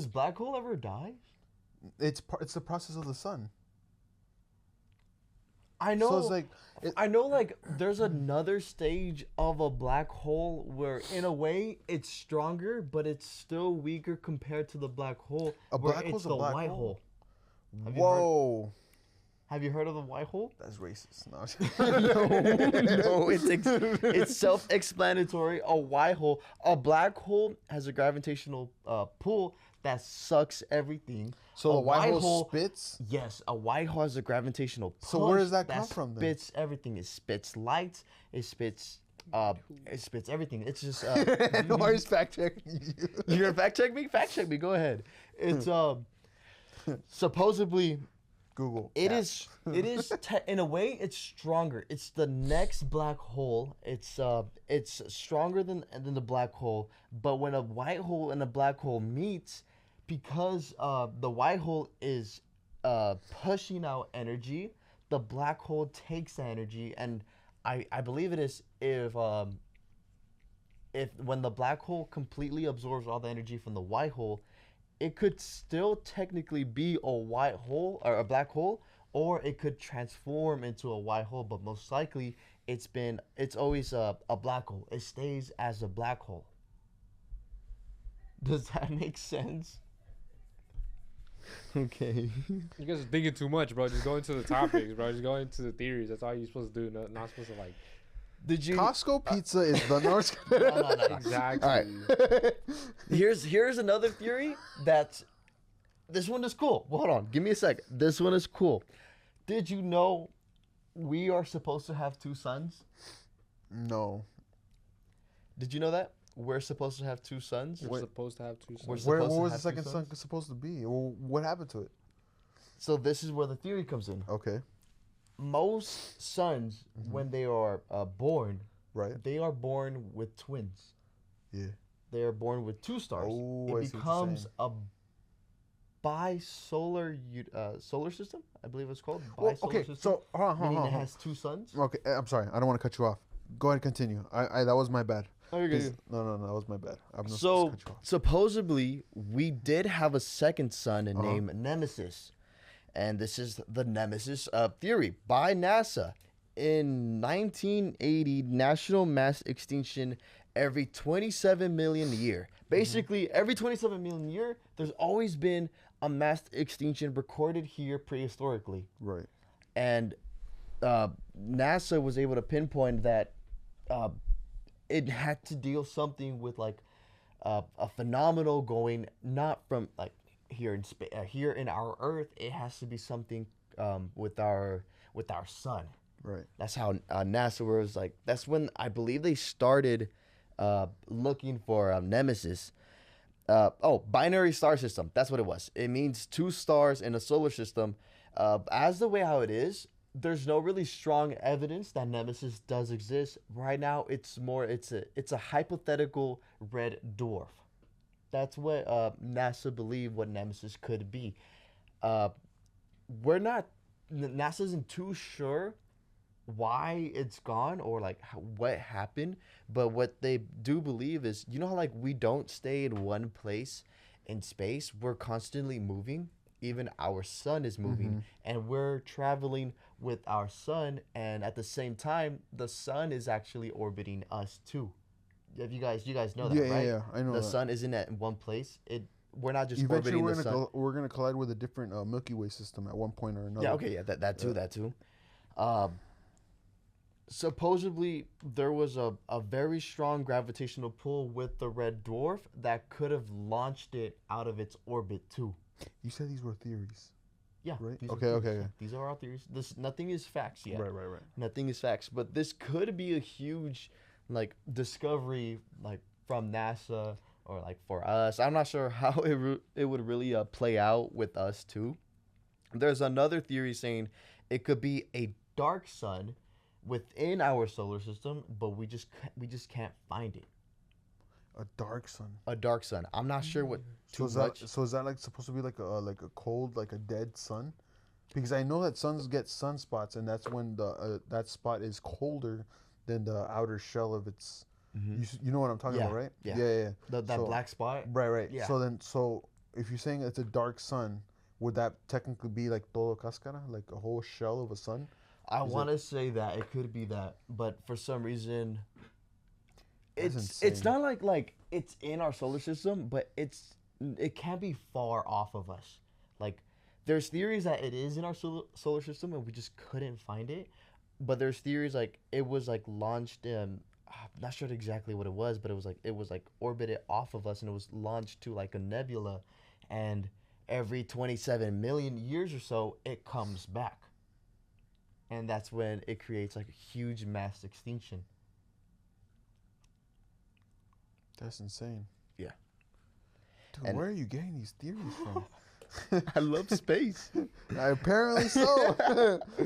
Speaker 4: black hole ever die?
Speaker 3: It's the process of the sun.
Speaker 4: I know.
Speaker 3: So it's like
Speaker 4: I know, like, there's another stage of a black hole where, in a way, it's stronger, but it's still weaker compared to the black hole.
Speaker 3: A
Speaker 4: where
Speaker 3: black
Speaker 4: it's
Speaker 3: hole's a
Speaker 4: the
Speaker 3: black
Speaker 4: white
Speaker 3: hole.
Speaker 4: hole. Have you
Speaker 3: Whoa.
Speaker 4: Have you heard of the white hole?
Speaker 3: That's racist. No.
Speaker 4: No, it's self-explanatory. A white hole, a black hole has a gravitational pull that sucks everything.
Speaker 3: So
Speaker 4: A
Speaker 3: the white hole spits.
Speaker 4: Yes, a white hole has a gravitational push.
Speaker 3: So where does that come from then?
Speaker 4: Spits everything. It spits light. It spits everything. It's just.
Speaker 3: Anuar is fact checking you.
Speaker 4: You're gonna fact check me? Fact check me. Go ahead. It's supposedly.
Speaker 3: Google.
Speaker 4: It is in a way it's stronger. It's the next black hole. It's stronger than the black hole. But when a white hole and a black hole meets, because the white hole is pushing out energy, the black hole takes the energy, and I believe it is if when the black hole completely absorbs all the energy from the white hole, it could still technically be a white hole or a black hole, or it could transform into a white hole. But most likely, it's always a black hole. It stays as a black hole. Does that make sense? Okay.
Speaker 1: You guys are thinking too much, bro. Just go into the topics, bro. Just go into the theories. That's all you're supposed to do. Not supposed to like.
Speaker 4: Did you?
Speaker 3: Costco pizza is the North.
Speaker 4: No.
Speaker 1: Exactly.
Speaker 4: All right. Here's another theory that's. This one is cool. Well, hold on. Give me a sec. This one is cool. Did you know we are supposed to have 2 suns?
Speaker 3: No.
Speaker 4: Did you know that? We're supposed to have 2 suns.
Speaker 1: We're supposed to have 2
Speaker 4: We're
Speaker 1: sons.
Speaker 3: What
Speaker 4: supposed to
Speaker 3: was the
Speaker 4: have two
Speaker 3: second sun
Speaker 4: suns?
Speaker 3: supposed to be? Well, what happened to it?
Speaker 4: So this is where the theory comes in.
Speaker 3: Okay.
Speaker 4: Most sons, when they are born,
Speaker 3: Right.
Speaker 4: they are born with twins.
Speaker 3: Yeah.
Speaker 4: They are born with 2 stars.
Speaker 3: Oh, I see what
Speaker 4: It
Speaker 3: you're
Speaker 4: becomes
Speaker 3: saying.
Speaker 4: a bisolar solar system, I believe it's called.
Speaker 3: Well,
Speaker 4: Bisolar
Speaker 3: okay.
Speaker 4: system.
Speaker 3: So hold on, hold
Speaker 4: Meaning
Speaker 3: on,
Speaker 4: it
Speaker 3: hold on.
Speaker 4: has 2 suns.
Speaker 3: Okay, I'm sorry. I don't want to cut you off. Go ahead and continue. I that was my bad.
Speaker 4: Oh, you're
Speaker 3: Please- No, that was my bad. I'm not
Speaker 4: So
Speaker 3: supposed to cut you off.
Speaker 4: supposedly we did have a second son
Speaker 3: Uh-huh.
Speaker 4: named Nemesis, and this is the Nemesis theory by NASA. In 1980, national mass extinction every 27 million a year. Basically, every 27 million a year, there's always been a mass extinction recorded here prehistorically.
Speaker 3: Right.
Speaker 4: And NASA was able to pinpoint that it had to deal something with like a phenomenal going not from like here in here in our Earth. It has to be something with our sun.
Speaker 3: Right.
Speaker 4: That's how NASA was like. That's when I believe they started looking for Nemesis. Binary star system. That's what it was. It means 2 stars in a solar system. As the way how it is, there's no really strong evidence that Nemesis does exist. Right now, it's a hypothetical red dwarf. That's what NASA believe what Nemesis could be. NASA isn't too sure why it's gone or like what happened, but what they do believe is, you know how like we don't stay in one place in space, we're constantly moving. Even our sun is moving, and we're traveling with our sun, and at the same time the sun is actually orbiting us too. If you guys know that, right?
Speaker 3: Yeah, I know
Speaker 4: The
Speaker 3: that.
Speaker 4: sun isn't at one place. We're not just
Speaker 3: Eventually,
Speaker 4: orbiting the sun.
Speaker 3: we're gonna collide with a different Milky Way system at one point or another.
Speaker 4: Yeah, okay, yeah, that too. Supposedly, there was a very strong gravitational pull with the red dwarf that could have launched it out of its orbit too.
Speaker 3: You said these were theories.
Speaker 4: Yeah.
Speaker 3: Right?
Speaker 4: these are
Speaker 3: Okay,
Speaker 4: theories,
Speaker 3: okay,
Speaker 4: yeah.
Speaker 3: okay.
Speaker 4: These are our theories. Nothing is facts yet.
Speaker 3: Right.
Speaker 4: Nothing is facts, but this could be a huge, like, discovery, like, from NASA or like for us. I'm not sure how it would really play out with us too. There's another theory saying it could be a dark sun within our solar system, but we just can't find it.
Speaker 3: A dark sun.
Speaker 4: A dark sun. I'm not sure what too
Speaker 3: So
Speaker 4: much.
Speaker 3: is that like supposed to be like a cold, like a dead sun? Because I know that suns get sunspots, and that's when the that spot is colder than the outer shell of its. You know what I'm talking
Speaker 4: Yeah,
Speaker 3: about, right?
Speaker 4: yeah.
Speaker 3: Yeah.
Speaker 4: That
Speaker 3: So-
Speaker 4: black spot.
Speaker 3: Right.
Speaker 4: Yeah.
Speaker 3: So if you're saying it's a dark sun, would that technically be like todo cascara, like a whole shell of a sun?
Speaker 4: I want to say that it could be that, but for some reason,
Speaker 3: That's
Speaker 4: it's
Speaker 3: insane.
Speaker 4: not like it's in our solar system, but it can't be far off of us. Like there's theories that it is in our solar system and we just couldn't find it. But there's theories like it was like launched. I'm not sure exactly what it was, but it was like orbited off of us and it was launched to like a nebula, and every 27 million years or so it comes back, and that's when it creates like a huge mass extinction.
Speaker 3: That's insane.
Speaker 4: Yeah.
Speaker 3: Dude,
Speaker 4: And-
Speaker 3: where are you getting these theories from?
Speaker 4: I love space.
Speaker 3: Apparently so.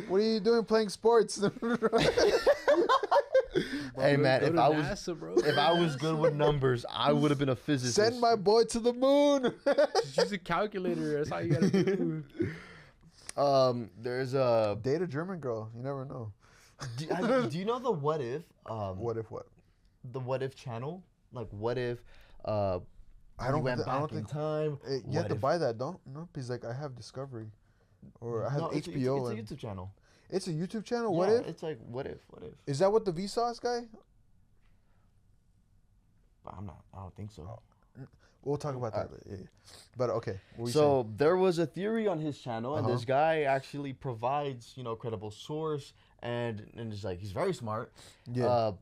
Speaker 3: What are you doing playing sports?
Speaker 4: Hey man,
Speaker 1: Go
Speaker 4: if
Speaker 1: to
Speaker 4: I was
Speaker 1: NASA, bro.
Speaker 4: if I was good with numbers, I would have been a physicist.
Speaker 3: Send my boy to the moon.
Speaker 1: Just use a calculator. That's all you gotta do.
Speaker 4: There's a.
Speaker 3: Date a German girl. You never know.
Speaker 4: Do you know the what if?
Speaker 3: What if what?
Speaker 4: The what if channel? Like what if?
Speaker 3: I don't.
Speaker 4: went
Speaker 3: I
Speaker 4: back
Speaker 3: don't
Speaker 4: in
Speaker 3: think
Speaker 4: time.
Speaker 3: you
Speaker 4: What
Speaker 3: have to
Speaker 4: if-
Speaker 3: buy that. Don't no. Because like I have Discovery, or I have
Speaker 4: No,
Speaker 3: HBO.
Speaker 4: It's a YouTube channel.
Speaker 3: It's a YouTube channel. What
Speaker 4: Yeah,
Speaker 3: if?
Speaker 4: It's like what if? What if?
Speaker 3: Is that what the Vsauce guy?
Speaker 4: But I'm not. I don't think so.
Speaker 3: We'll talk about that. Later. Yeah. But okay. What were you
Speaker 4: So there was a theory on his channel, and
Speaker 3: Uh-huh.
Speaker 4: this guy actually provides, credible source, and it's like he's very smart.
Speaker 3: saying? Yeah.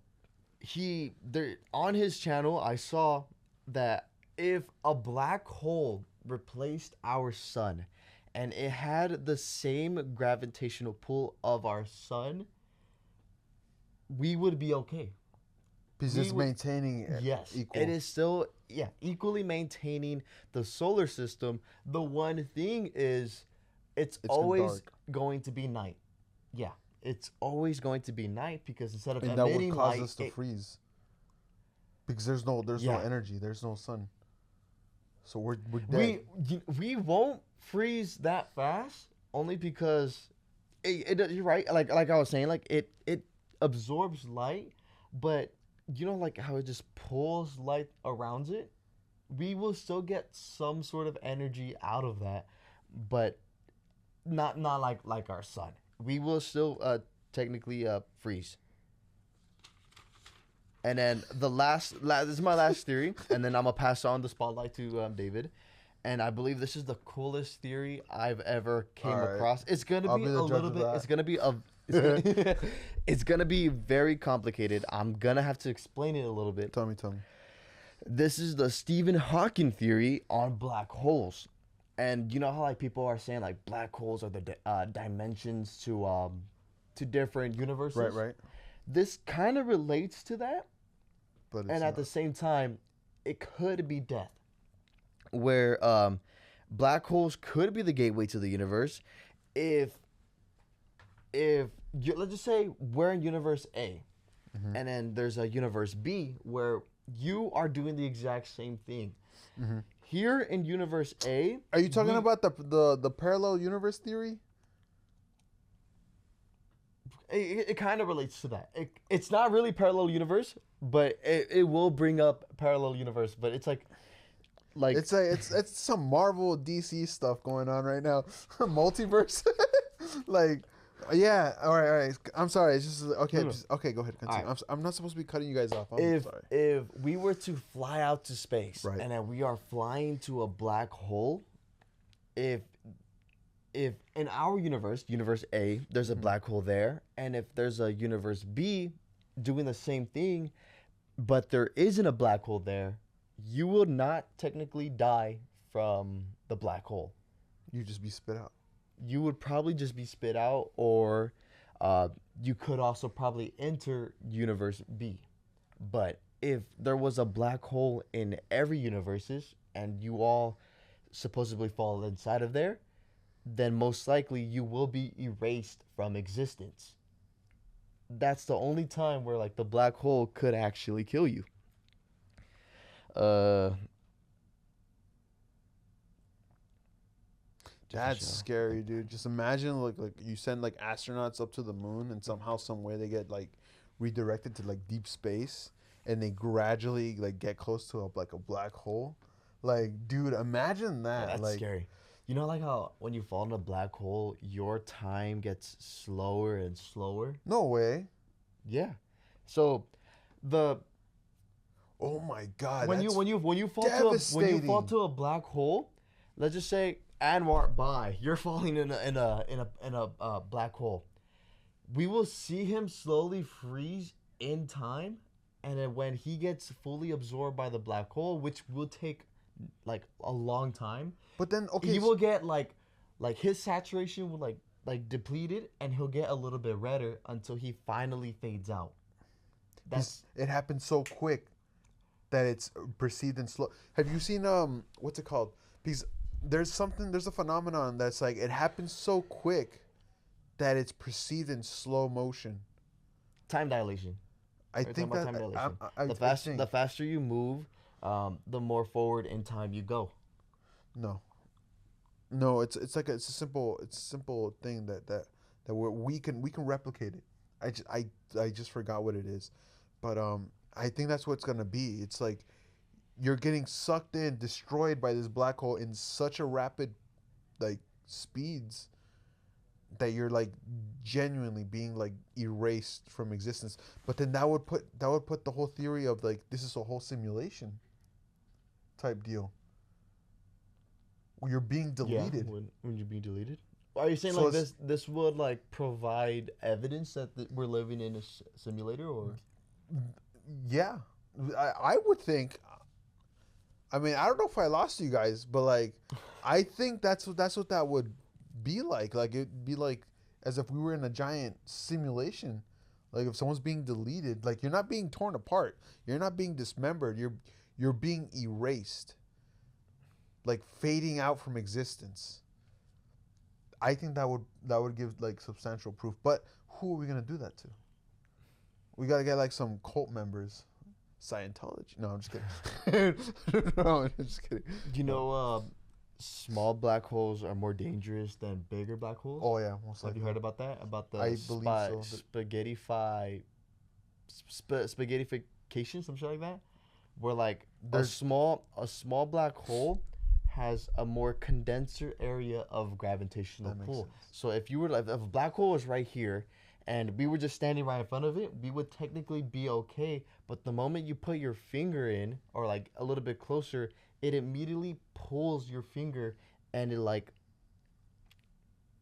Speaker 4: He there on his channel, I saw that if a black hole replaced our sun, and it had the same gravitational pull of our sun, we would be okay.
Speaker 3: Because
Speaker 4: we
Speaker 3: it's
Speaker 4: would-
Speaker 3: maintaining
Speaker 4: Yes,
Speaker 3: equal.
Speaker 4: it is still equally maintaining the solar system. The one thing is, it's
Speaker 3: It's
Speaker 4: always
Speaker 3: dark.
Speaker 4: going to be night. Yeah, it's always going to be night because instead of
Speaker 3: And that would
Speaker 4: emitting
Speaker 3: cause
Speaker 4: light,
Speaker 3: us to freeze. Because there's no
Speaker 4: Yeah.
Speaker 3: energy. There's no sun. So we're dead.
Speaker 4: we won't freeze that fast only because you're right. Like I was saying, like it absorbs light, but like how it just pulls light around it. We will still get some sort of energy out of that, but not like our sun. We will still technically freeze. And then the last this is my last theory, and then I'm gonna pass on the spotlight to David. And I believe this is the coolest theory I've ever came
Speaker 3: All right.
Speaker 4: across. It's gonna
Speaker 3: I'll
Speaker 4: be
Speaker 3: be
Speaker 4: a
Speaker 3: the judge
Speaker 4: little
Speaker 3: of
Speaker 4: bit.
Speaker 3: that.
Speaker 4: It's gonna be it's gonna be very complicated. I'm gonna have to explain it a little bit.
Speaker 3: Tell me.
Speaker 4: This is the Stephen Hawking theory on black holes. And you know how like people are saying like black holes are the dimensions to different universes.
Speaker 3: Right.
Speaker 4: This kind of relates to that,
Speaker 3: But it's
Speaker 4: and at
Speaker 3: not.
Speaker 4: the same time, it could be death. Where black holes could be the gateway to the universe, if let's just say we're in universe A,
Speaker 3: Mm-hmm.
Speaker 4: and then there's a universe B where you are doing the exact same thing.
Speaker 3: Mm-hmm.
Speaker 4: Here in universe A,
Speaker 3: Are you talking
Speaker 4: we-
Speaker 3: about the parallel universe theory?
Speaker 4: it kind of relates to that. It's not really parallel universe, but it will bring up parallel universe. But it's like
Speaker 3: It's like it's some Marvel DC stuff going on right now. Multiverse. Like yeah, all right. I'm sorry. It's just okay.
Speaker 4: No.
Speaker 3: Okay, go ahead. Continue.
Speaker 4: All right.
Speaker 3: I'm not supposed to be cutting you guys off. I'm
Speaker 4: if
Speaker 3: sorry.
Speaker 4: if we were to fly out to space,
Speaker 3: Right.
Speaker 4: and then we are flying to a black hole, if in our universe A, there's a black hole there, and if there's a universe B doing the same thing, but there isn't a black hole there, you will not technically die from the black hole.
Speaker 3: You just be spit out.
Speaker 4: You would probably just be spit out, or you could also probably enter universe B. But if there was a black hole in every universes and you all supposedly fall inside of there, then most likely you will be erased from existence. That's the only time where like the black hole could actually kill you.
Speaker 3: That's scary, dude. Just imagine like you send like astronauts up to the moon and somehow, some way they get like redirected to like deep space and they gradually like get close to a black hole. Like, dude, imagine that.
Speaker 4: Yeah, that's
Speaker 3: like,
Speaker 4: scary. You know, like how when you fall in a black hole, your time gets slower and slower.
Speaker 3: no way.
Speaker 4: Yeah. So, the
Speaker 3: Oh my god.
Speaker 4: when you
Speaker 3: that's
Speaker 4: fall to a
Speaker 3: devastating.
Speaker 4: black hole, let's just say Anwar, bye. You're falling in a black hole. We will see him slowly freeze in time, and then when he gets fully absorbed by the black hole, which will take like a long time,
Speaker 3: But then, okay,
Speaker 4: he will get like his saturation will like depleted, and he'll get a little bit redder until he finally fades out. That's
Speaker 3: it happened so quick that it's perceived in slow. Have you seen what's it called? Because there's a phenomenon that's like it happens so quick that it's perceived in slow motion.
Speaker 4: time dilation.
Speaker 3: I
Speaker 4: Are you
Speaker 3: think
Speaker 4: talking
Speaker 3: that
Speaker 4: about time dilation?
Speaker 3: I think,
Speaker 4: The faster you move, the more forward in time you go.
Speaker 3: no, no, it's a simple thing that we can replicate it. I just forgot what it is, but I think that's what it's gonna be. It's like you're getting sucked in, destroyed by this black hole in such a rapid like speeds that you're like genuinely being like erased from existence. But then that would put the whole theory of like this is a whole simulation type deal. You're being deleted.
Speaker 4: Yeah, when you're being deleted. Are you saying
Speaker 3: So
Speaker 4: like this would like provide evidence that we're living in a simulator, or
Speaker 3: Yeah, I would think. I mean, I don't know if I lost you guys, but like, I think that's what that would be like. Like it'd be like as if we were in a giant simulation. Like if someone's being deleted, like you're not being torn apart, you're not being dismembered, you're being erased, like fading out from existence. I think that would give like substantial proof. But who are we gonna do that to? We gotta get like some cult members, Scientology. No, I'm just kidding. No, I'm just kidding.
Speaker 4: you know, small black holes are more dangerous than bigger black holes?
Speaker 3: Oh yeah, most
Speaker 4: Have
Speaker 3: likely.
Speaker 4: you heard about that? About the
Speaker 3: I believe so.
Speaker 4: spaghettification, some shit like that, where like
Speaker 3: There's-
Speaker 4: a small black hole has a more condenser area of gravitational
Speaker 3: That makes
Speaker 4: pull.
Speaker 3: sense.
Speaker 4: So if you were like, if a black hole is right here, and we were just standing right in front of it, we would technically be okay. But the moment you put your finger in, or like a little bit closer, it immediately pulls your finger, and it like,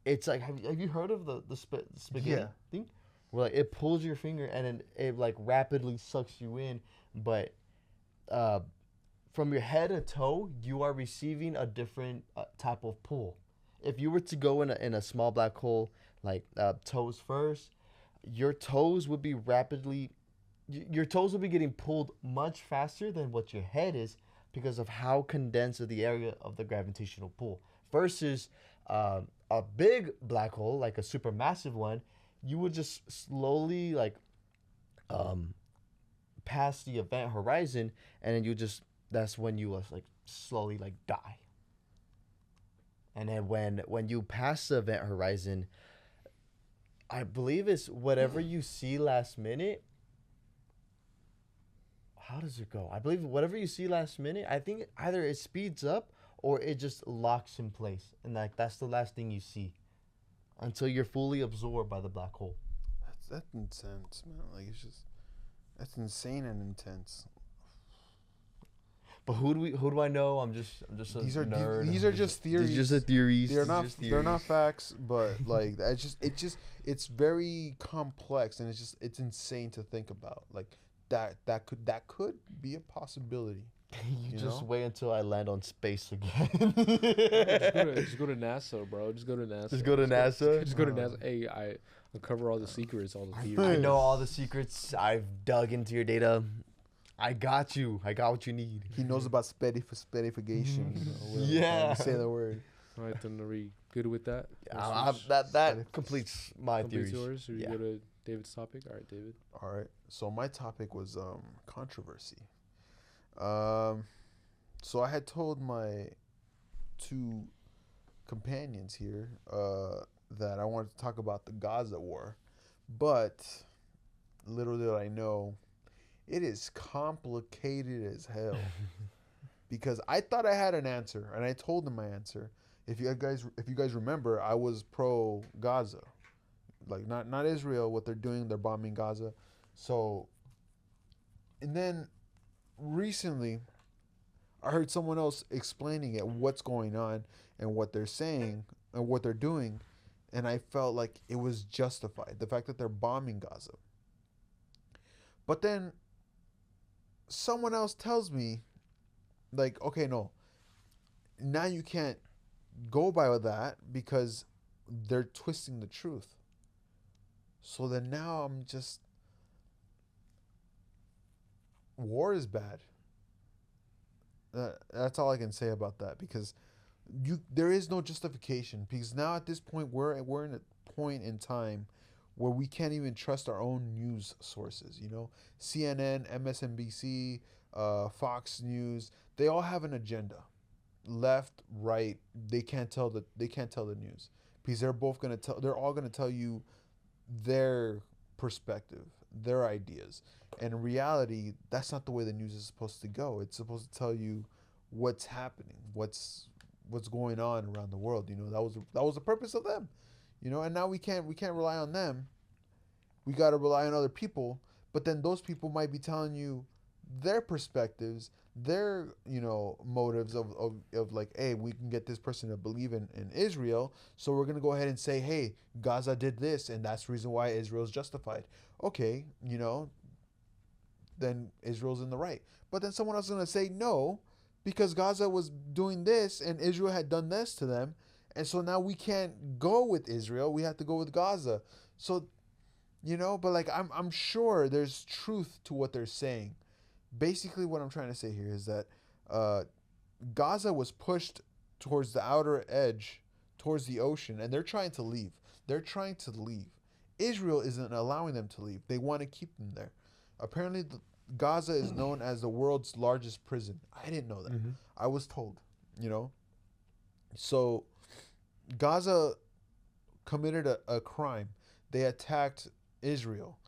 Speaker 4: it's like, have you heard of the spaghetti
Speaker 3: Yeah.
Speaker 4: thing? Where like it pulls your finger and then it like rapidly sucks you in, but from your head to toe, you are receiving a different type of pull. If you were to go in a small black hole, like toes first, your toes would be your toes would be getting pulled much faster than what your head is because of how condensed the area of the gravitational pull. Versus a big black hole, like a supermassive one, you would just slowly like pass the event horizon, and then that's when you like slowly like die. And then when you pass the event horizon, I believe it's whatever you see last minute. How does it go? I believe whatever you see last minute, I think either it speeds up or it just locks in place, and like that's the last thing you see until you're fully absorbed by the black hole.
Speaker 3: That's intense, man. Like that's insane and intense.
Speaker 4: But who do I know? I'm just a
Speaker 3: These are
Speaker 4: nerd.
Speaker 3: these are just theories.
Speaker 4: These just theories.
Speaker 3: They're
Speaker 4: These
Speaker 3: not
Speaker 4: just
Speaker 3: they're not
Speaker 4: theories.
Speaker 3: facts, but like it's very complex and it's insane to think about. Like that could be a possibility.
Speaker 4: You
Speaker 3: You
Speaker 4: just
Speaker 3: know?
Speaker 4: wait until I land on space again.
Speaker 1: Just go to NASA, bro. Just go to NASA.
Speaker 4: Just go to NASA?
Speaker 1: Just go to NASA. Hey, I uncover all the secrets, all the
Speaker 4: I
Speaker 1: theories.
Speaker 4: know all the secrets. I've dug into your data. I got you. I got what you need.
Speaker 3: He knows about spedification. You know, whatever,
Speaker 4: Yeah.
Speaker 3: you say the word.
Speaker 1: All right, then are we good with that?
Speaker 4: That
Speaker 3: Spedific-
Speaker 4: completes my
Speaker 1: Completes
Speaker 4: theories.
Speaker 1: yours. Or we
Speaker 4: Yeah.
Speaker 1: go to David's topic. All right, David.
Speaker 3: All right. So my topic was controversy. So I had told my two companions here that I wanted to talk about the Gaza war, but little did I know, it is complicated as hell. Because I thought I had an answer, and I told them my answer. If you guys remember, I was pro Gaza, like not Israel. What they're doing, they're bombing Gaza. So, and then recently, I heard someone else explaining it, what's going on and what they're saying and what they're doing, and I felt like it was justified. The fact that they're bombing Gaza. But then someone else tells me, like, okay, no, now you can't go by that because they're twisting the truth. So then now I'm just, war is bad. That's all I can say about that, because there is no justification, because now at this point we're in a point in time where we can't even trust our own news sources. CNN, MSNBC, Fox News, they all have an agenda, left, right. They can't tell the news, because they're all gonna tell you their perspective, their ideas. And in reality, that's not the way the news is supposed to go. It's supposed to tell you what's happening, what's going on around the world. That was the purpose of them. And now we can't rely on them. We got to rely on other people. But then those people might be telling you their perspectives, their motives of like, hey, we can get this person to believe in Israel, so we're gonna go ahead and say, hey, Gaza did this, and that's the reason why Israel's justified. Okay, then Israel's in the right. But then someone else is gonna say no, because Gaza was doing this and Israel had done this to them, and so now we can't go with Israel. We have to go with Gaza. So, but like I'm sure there's truth to what they're saying. Basically, what I'm trying to say here is that Gaza was pushed towards the outer edge, towards the ocean, and they're trying to leave. They're trying to leave. Israel isn't allowing them to leave. They want to keep them there. Apparently, Gaza is known as the world's largest prison. I didn't know that. I was told, So, Gaza committed a crime. They attacked Israel.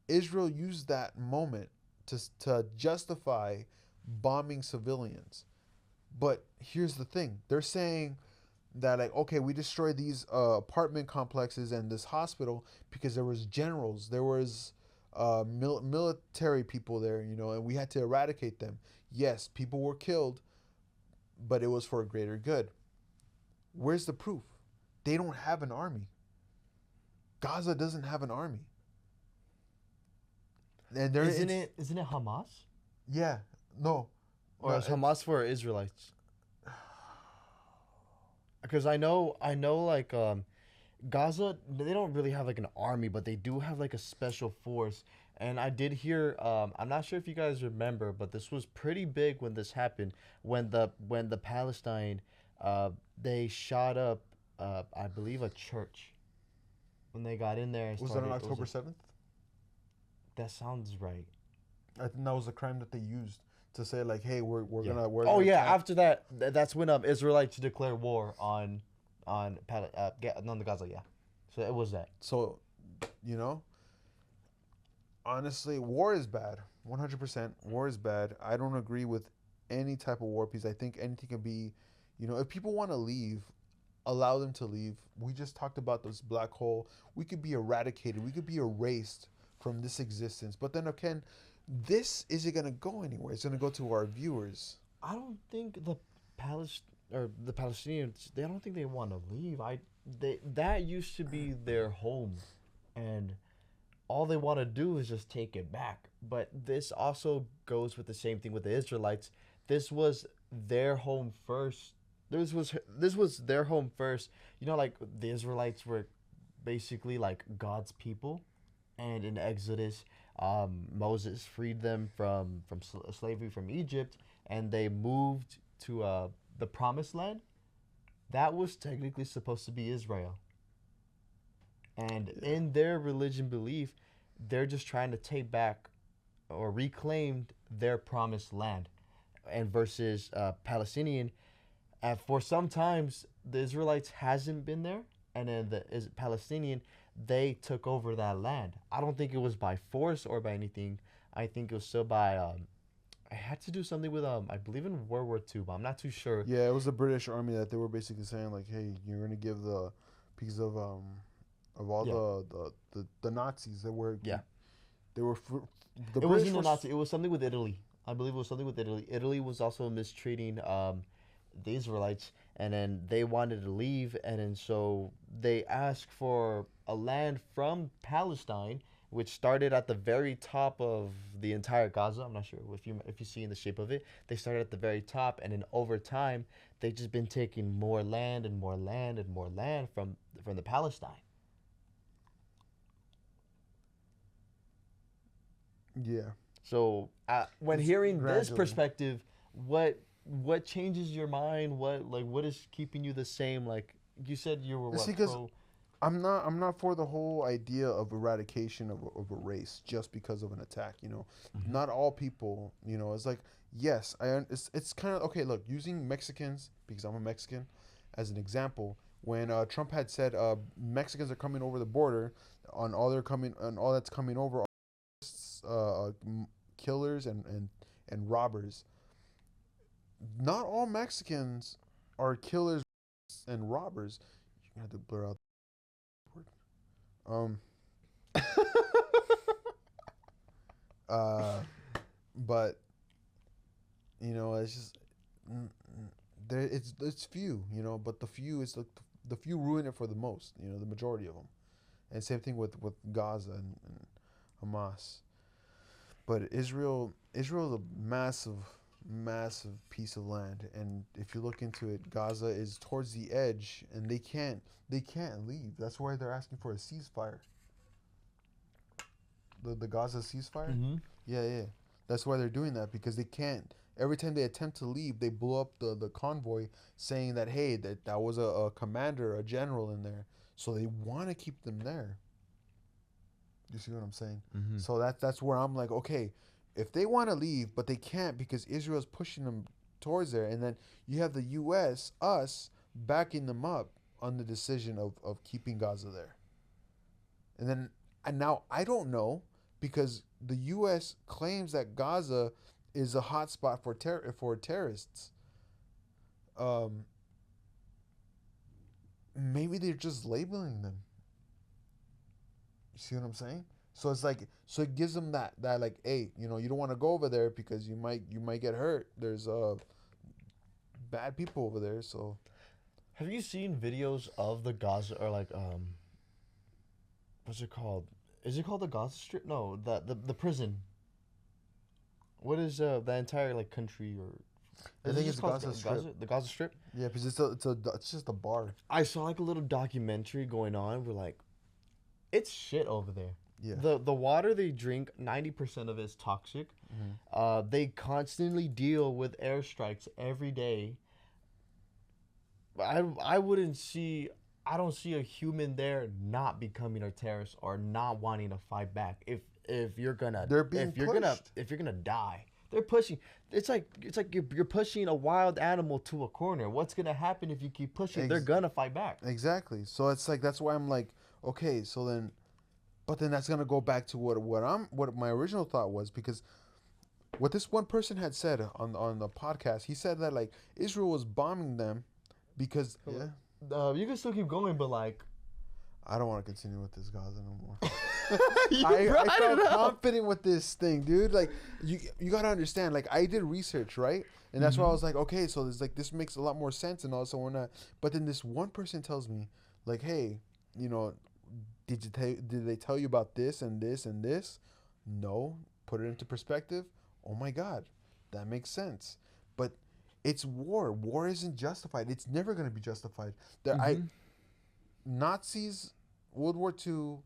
Speaker 3: Israel used that moment to justify bombing civilians. But here's the thing. They're saying that, like, okay, we destroyed these apartment complexes and this hospital because there was generals, there was military people there, and we had to eradicate them. Yes, people were killed, but it was for a greater good. Where's the proof? They don't have an army. Gaza doesn't have an army. And
Speaker 4: Isn't it Hamas?
Speaker 3: Yeah, no.
Speaker 4: Or is Hamas for Israelites? Because I know, like Gaza, they don't really have like an army, but they do have like a special force. And I did hear, I'm not sure if you guys remember, but this was pretty big when this happened. When the Palestine, they shot up, I believe, a church. When they got in there,
Speaker 3: Was that on October 7th?
Speaker 4: That sounds right.
Speaker 3: I think that was the crime that they used to say, like, hey, we're
Speaker 4: Yeah.
Speaker 3: gonna.
Speaker 4: Oh yeah, after that, that's when Israelites declared war on the Gaza. Yeah, so it was that.
Speaker 3: So, honestly, war is bad. 100%, war is bad. I don't agree with any type of war piece. I think anything can be, if people want to leave, allow them to leave. We just talked about this black hole. We could be eradicated. We could be erased from this existence. But then again, this isn't gonna go anywhere. It's gonna go to our viewers.
Speaker 4: I don't think the Palestinians, I don't think they want to leave. That used to be their home, and all they want to do is just take it back. But this also goes with the same thing with the Israelites. This was their home first. This was their home first. Like the Israelites were basically like God's people, and in Exodus, Moses freed them from slavery from Egypt, and they moved to the Promised Land. That was technically supposed to be Israel. And in their religion belief, they're just trying to take back or reclaim their Promised Land, and versus Palestinian. For sometimes the Israelites hasn't been there, and then the Palestinian, they took over that land. I don't think it was by force or by anything. I think it was still by I had to do something with I believe in World War II, but I'm not too sure.
Speaker 3: Yeah, it was the British Army that they were basically saying, like, hey, you're gonna give the piece of all the Nazis that were
Speaker 4: Yeah.
Speaker 3: they were
Speaker 4: It wasn't the Nazi. It was something with Italy. I believe it was something with Italy. Italy was also mistreating the Israelites, and then they wanted to leave, and then so they asked for a land from Palestine, which started at the very top of the entire Gaza. I'm not sure if you see in the shape of it. They started at the very top, and then over time, they've just been taking more land and more land and more land from the Palestine.
Speaker 3: Yeah.
Speaker 4: So when
Speaker 3: It's
Speaker 4: hearing this
Speaker 3: gradually.
Speaker 4: perspective, what changes your mind? What is keeping you the same? Like you said, you were
Speaker 3: It's
Speaker 4: what
Speaker 3: because
Speaker 4: pro?
Speaker 3: I'm not for the whole idea of eradication of a race just because of an attack.
Speaker 4: Mhm.
Speaker 3: Not all people. It's like yes, it's kind of okay. Look, using Mexicans because I'm a Mexican as an example. When Trump had said Mexicans are coming over the border, on all that's coming over, killers and robbers. Not all Mexicans are killers and robbers. You're gonna have to blur out the word. Uh, but it's just there. It's few, but the few is the few ruin it for the most. The majority of them, and same thing with Gaza and Hamas. But Israel is a massive piece of land, and if you look into it, Gaza is towards the edge, and they can't leave. That's why they're asking for a ceasefire. The Gaza ceasefire.
Speaker 4: Mm-hmm.
Speaker 3: Yeah. That's why they're doing that because they can't. Every time they attempt to leave, they blow up the convoy, saying that hey, that was a commander, a general in there. So they want to keep them there. You see what I'm saying?
Speaker 4: Mm-hmm.
Speaker 3: So that's where I'm like, okay, if they want to leave, but they can't because Israel's pushing them towards there, and then you have the U.S. us backing them up on the decision of keeping Gaza there, and now I don't know because the U.S. claims that Gaza is a hotspot for terrorists. Um, Maybe they're just labeling them. You see what I'm saying? So it's like so it gives them that like, hey, you don't want to go over there because you might get hurt. There's bad people over there. So
Speaker 4: Have you seen videos of the Gaza or like what's it called? Is it called the Gaza Strip? No, the prison. What is the entire like country or?
Speaker 3: I
Speaker 4: Is it
Speaker 3: think
Speaker 4: just
Speaker 3: it's
Speaker 4: called
Speaker 3: Gaza Strip.
Speaker 4: The Gaza Strip.
Speaker 3: Yeah, because it's just a bar.
Speaker 4: I saw like a little documentary going on where like it's shit over there.
Speaker 3: Yeah.
Speaker 4: The water they drink, 90% of it is toxic. They constantly deal with airstrikes every day. I wouldn't see. I don't see a human there not becoming a terrorist or not wanting to fight back. If you're gonna
Speaker 3: They're being pushed.
Speaker 4: if you're gonna die, they're pushing. It's like you're pushing a wild animal to a corner. What's gonna happen if you keep pushing? They're gonna fight back.
Speaker 3: Exactly. So it's like that's why I'm like, okay, so then, but then that's gonna go back to what my original thought was because what this one person had said on the podcast, he said that like Israel was bombing them because
Speaker 4: You can still keep going, but like
Speaker 3: I don't want to continue with this Gaza no more.
Speaker 4: you
Speaker 3: I
Speaker 4: brought
Speaker 3: felt
Speaker 4: it up.
Speaker 3: confident with this thing, dude. Like you gotta understand. Like I did research, right? And that's why I was like, okay, so there's like this makes a lot more sense, and also we're not. But then this one person tells me, like, hey, did they tell you about this and this and this? No. Put it into perspective. Oh my God, that makes sense. But it's war. War isn't justified. It's never gonna be justified. Nazis, World War II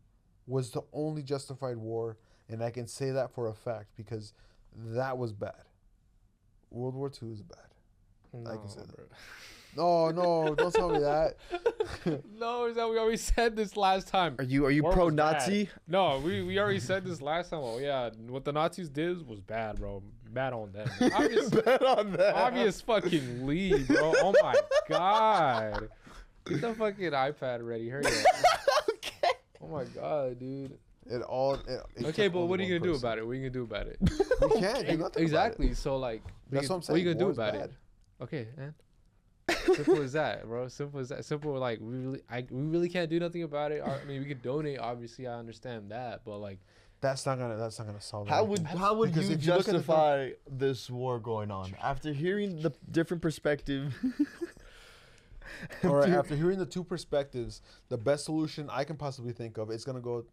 Speaker 3: was the only justified war, and I can say that for a fact because that was bad. World War II is bad. I can say that.
Speaker 1: Bro.
Speaker 3: No, don't tell me that.
Speaker 1: No, is that we already said this last time.
Speaker 4: Are you
Speaker 1: War
Speaker 4: pro
Speaker 1: was bad.
Speaker 4: Nazi?
Speaker 1: No, we already said this last time. Oh yeah, what the Nazis did was bad, bro. Bad on them. Obvious,
Speaker 4: Bet on that.
Speaker 1: obvious fucking lead, bro. Oh my God. Get the fucking iPad ready. Hurry up.
Speaker 4: Okay.
Speaker 1: Oh my God, dude.
Speaker 3: It
Speaker 1: Okay, but what are you gonna do about it? What are you gonna do about it?
Speaker 3: We can't do nothing.
Speaker 1: Exactly.
Speaker 3: About it.
Speaker 1: So like,
Speaker 3: That's what I'm saying.
Speaker 1: What are you gonna do
Speaker 3: War is
Speaker 1: about
Speaker 3: bad.
Speaker 1: it? Okay, man. Simple as that, bro. Simple as that. Simple. Like we really can't do nothing about it. I mean, we could donate. Obviously, I understand that, but like,
Speaker 3: That's not gonna solve
Speaker 4: How
Speaker 3: anything.
Speaker 4: would
Speaker 3: Because
Speaker 4: you
Speaker 3: if you look at the
Speaker 4: justify this war going on after hearing the different perspective?
Speaker 3: All right, after hearing the two perspectives, the best solution I can possibly think of, it's gonna go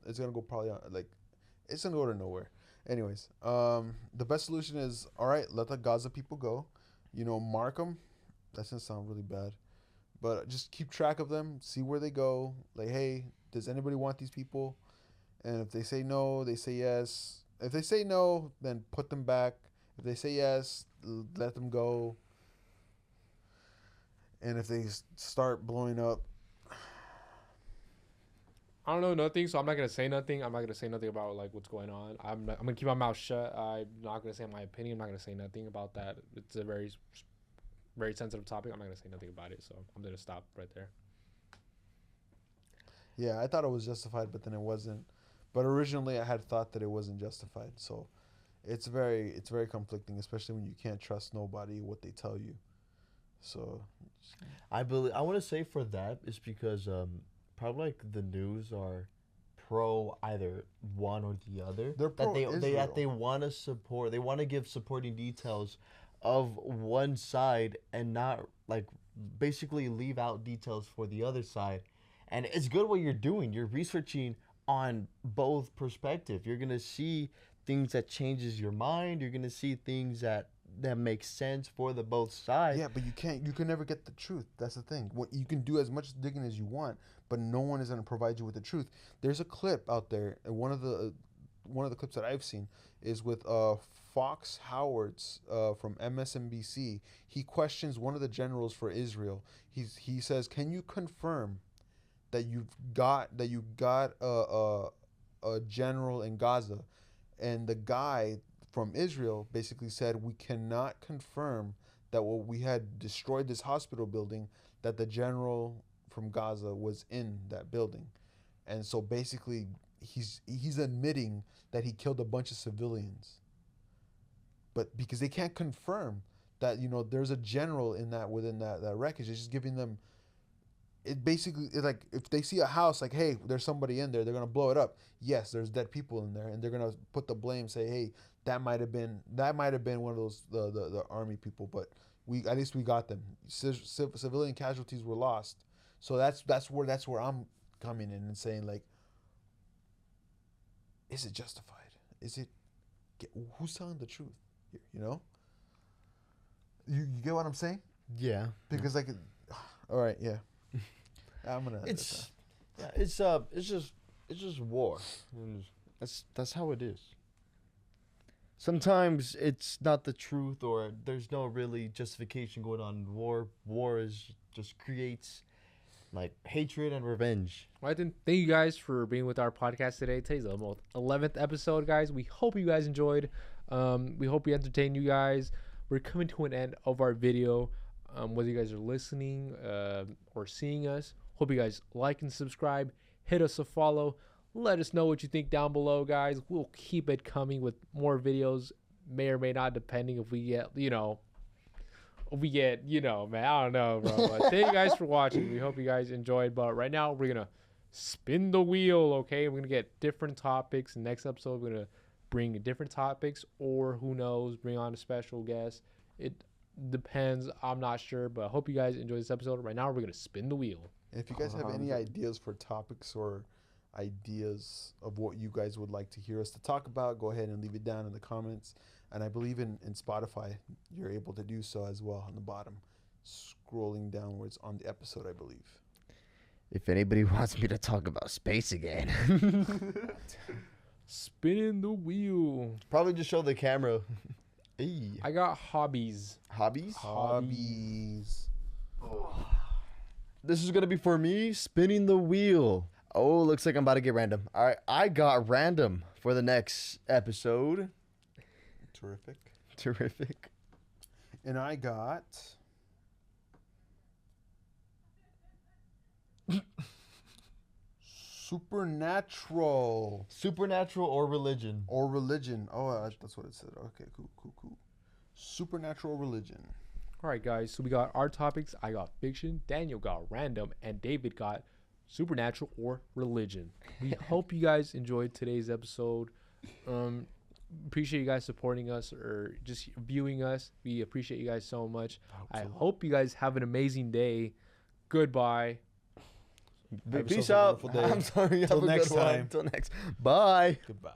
Speaker 3: probably like, it's gonna go to nowhere. Anyways, the best solution is, all right, let the Gaza people go. You know, mark them. That doesn't sound really bad, but just keep track of them, see where they go. Like, hey, does anybody want these people? And if they say no, they say yes. If they say no, then put them back. If they say yes, let them go. And if they start blowing up,
Speaker 1: I don't know nothing, so I'm not gonna say nothing. I'm not gonna say nothing about like what's going on. I'm gonna keep my mouth shut. I'm not gonna say my opinion. I'm not gonna say nothing about that. It's a very sensitive topic. I'm not gonna say nothing about it, so I'm gonna stop right there.
Speaker 3: yeah, I thought it was justified, but then it wasn't. But originally, I had thought that it wasn't justified. So it's very conflicting, especially when you can't trust nobody what they tell you. So
Speaker 4: I want to say for that is because probably like the news are pro either one or the other.
Speaker 3: They're
Speaker 4: that
Speaker 3: pro-Israel.
Speaker 4: they want to support. They want to give supporting details of one side and not like basically leave out details for the other side. And it's good what you're doing. You're researching on both perspective. You're gonna see things that changes your mind. You're gonna see things that make sense for the both sides.
Speaker 3: yeah, but you can never get the truth. That's the thing. What you can do as much digging as you want, but no one is going to provide you with the truth. There's a clip out there, and one of the clips that I've seen is with Fox Howard's from MSNBC. He questions one of the generals for Israel. He says, "Can you confirm that you got a general in Gaza?" And the guy from Israel basically said, "We cannot confirm that what we had destroyed this hospital building, that the general from Gaza was in that building." And so basically he's admitting that he killed a bunch of civilians. But because they can't confirm that, you know, there's a general in that within that wreckage, it's just giving them it basically it like if they see a house like, hey, there's somebody in there, they're gonna blow it up. Yes, there's dead people in there, and they're gonna put the blame, say, hey, that might have been one of those the army people, but we at least we got them. Civilian casualties were lost, so that's where I'm coming in and saying, like, is it justified? Is it who's telling the truth here? You know, you get what I'm saying?
Speaker 4: Yeah.
Speaker 3: Because like, all right, yeah. I'm gonna.
Speaker 4: It's just war. And that's how it is. Sometimes it's not the truth, or there's no really justification going on in war. War is just creates like hatred and revenge.
Speaker 1: Well, thank you guys for being with our podcast today. Today's the 11th episode, guys. We hope you guys enjoyed. We hope we entertained you guys. We're coming to an end of our video. Whether you guys are listening or seeing us, hope you guys like and subscribe. Hit us a follow. Let us know what you think down below, guys. We'll keep it coming with more videos. May or may not, depending if we get, man, I don't know, bro. But thank you guys for watching. We hope you guys enjoyed. But right now, we're going to spin the wheel, okay? We're going to get different topics. Next episode, we're going to bring different topics, or who knows, bring on a special guest. It depends. I'm not sure, but I hope you guys enjoy this episode. Right now, we're going to spin the wheel.
Speaker 3: And if you guys have any ideas for topics or ideas of what you guys would like to hear us to talk about, go ahead and leave it down in the comments. And I believe in Spotify, you're able to do so as well on the bottom, scrolling downwards on the episode, I believe.
Speaker 4: If anybody wants me to talk about space again,
Speaker 1: Spinning the wheel.
Speaker 4: probably just show the camera.
Speaker 3: Hey.
Speaker 1: I got hobbies.
Speaker 4: Hobbies?
Speaker 3: Hobbies.
Speaker 4: This is going to be for me, spinning the wheel. Oh, looks like I'm about to get random. All right, I got random for the next episode. Terrific.
Speaker 3: And I got supernatural.
Speaker 4: Supernatural or religion?
Speaker 3: Or religion. Oh, that's what it said. Okay, cool. Supernatural religion.
Speaker 1: All right, guys. So we got our topics. I got fiction. Daniel got random. And David got supernatural or religion. We hope you guys enjoyed today's episode. Appreciate you guys supporting us or just viewing us. We appreciate you guys so much. I
Speaker 3: so.
Speaker 1: hope you guys have an amazing day. Goodbye.
Speaker 3: Have
Speaker 4: Peace
Speaker 3: yourself a
Speaker 4: out.
Speaker 3: wonderful day.
Speaker 4: I'm sorry.
Speaker 3: Till
Speaker 4: have a
Speaker 3: next
Speaker 4: good one.
Speaker 3: time.
Speaker 4: Till next. Bye.
Speaker 3: Goodbye.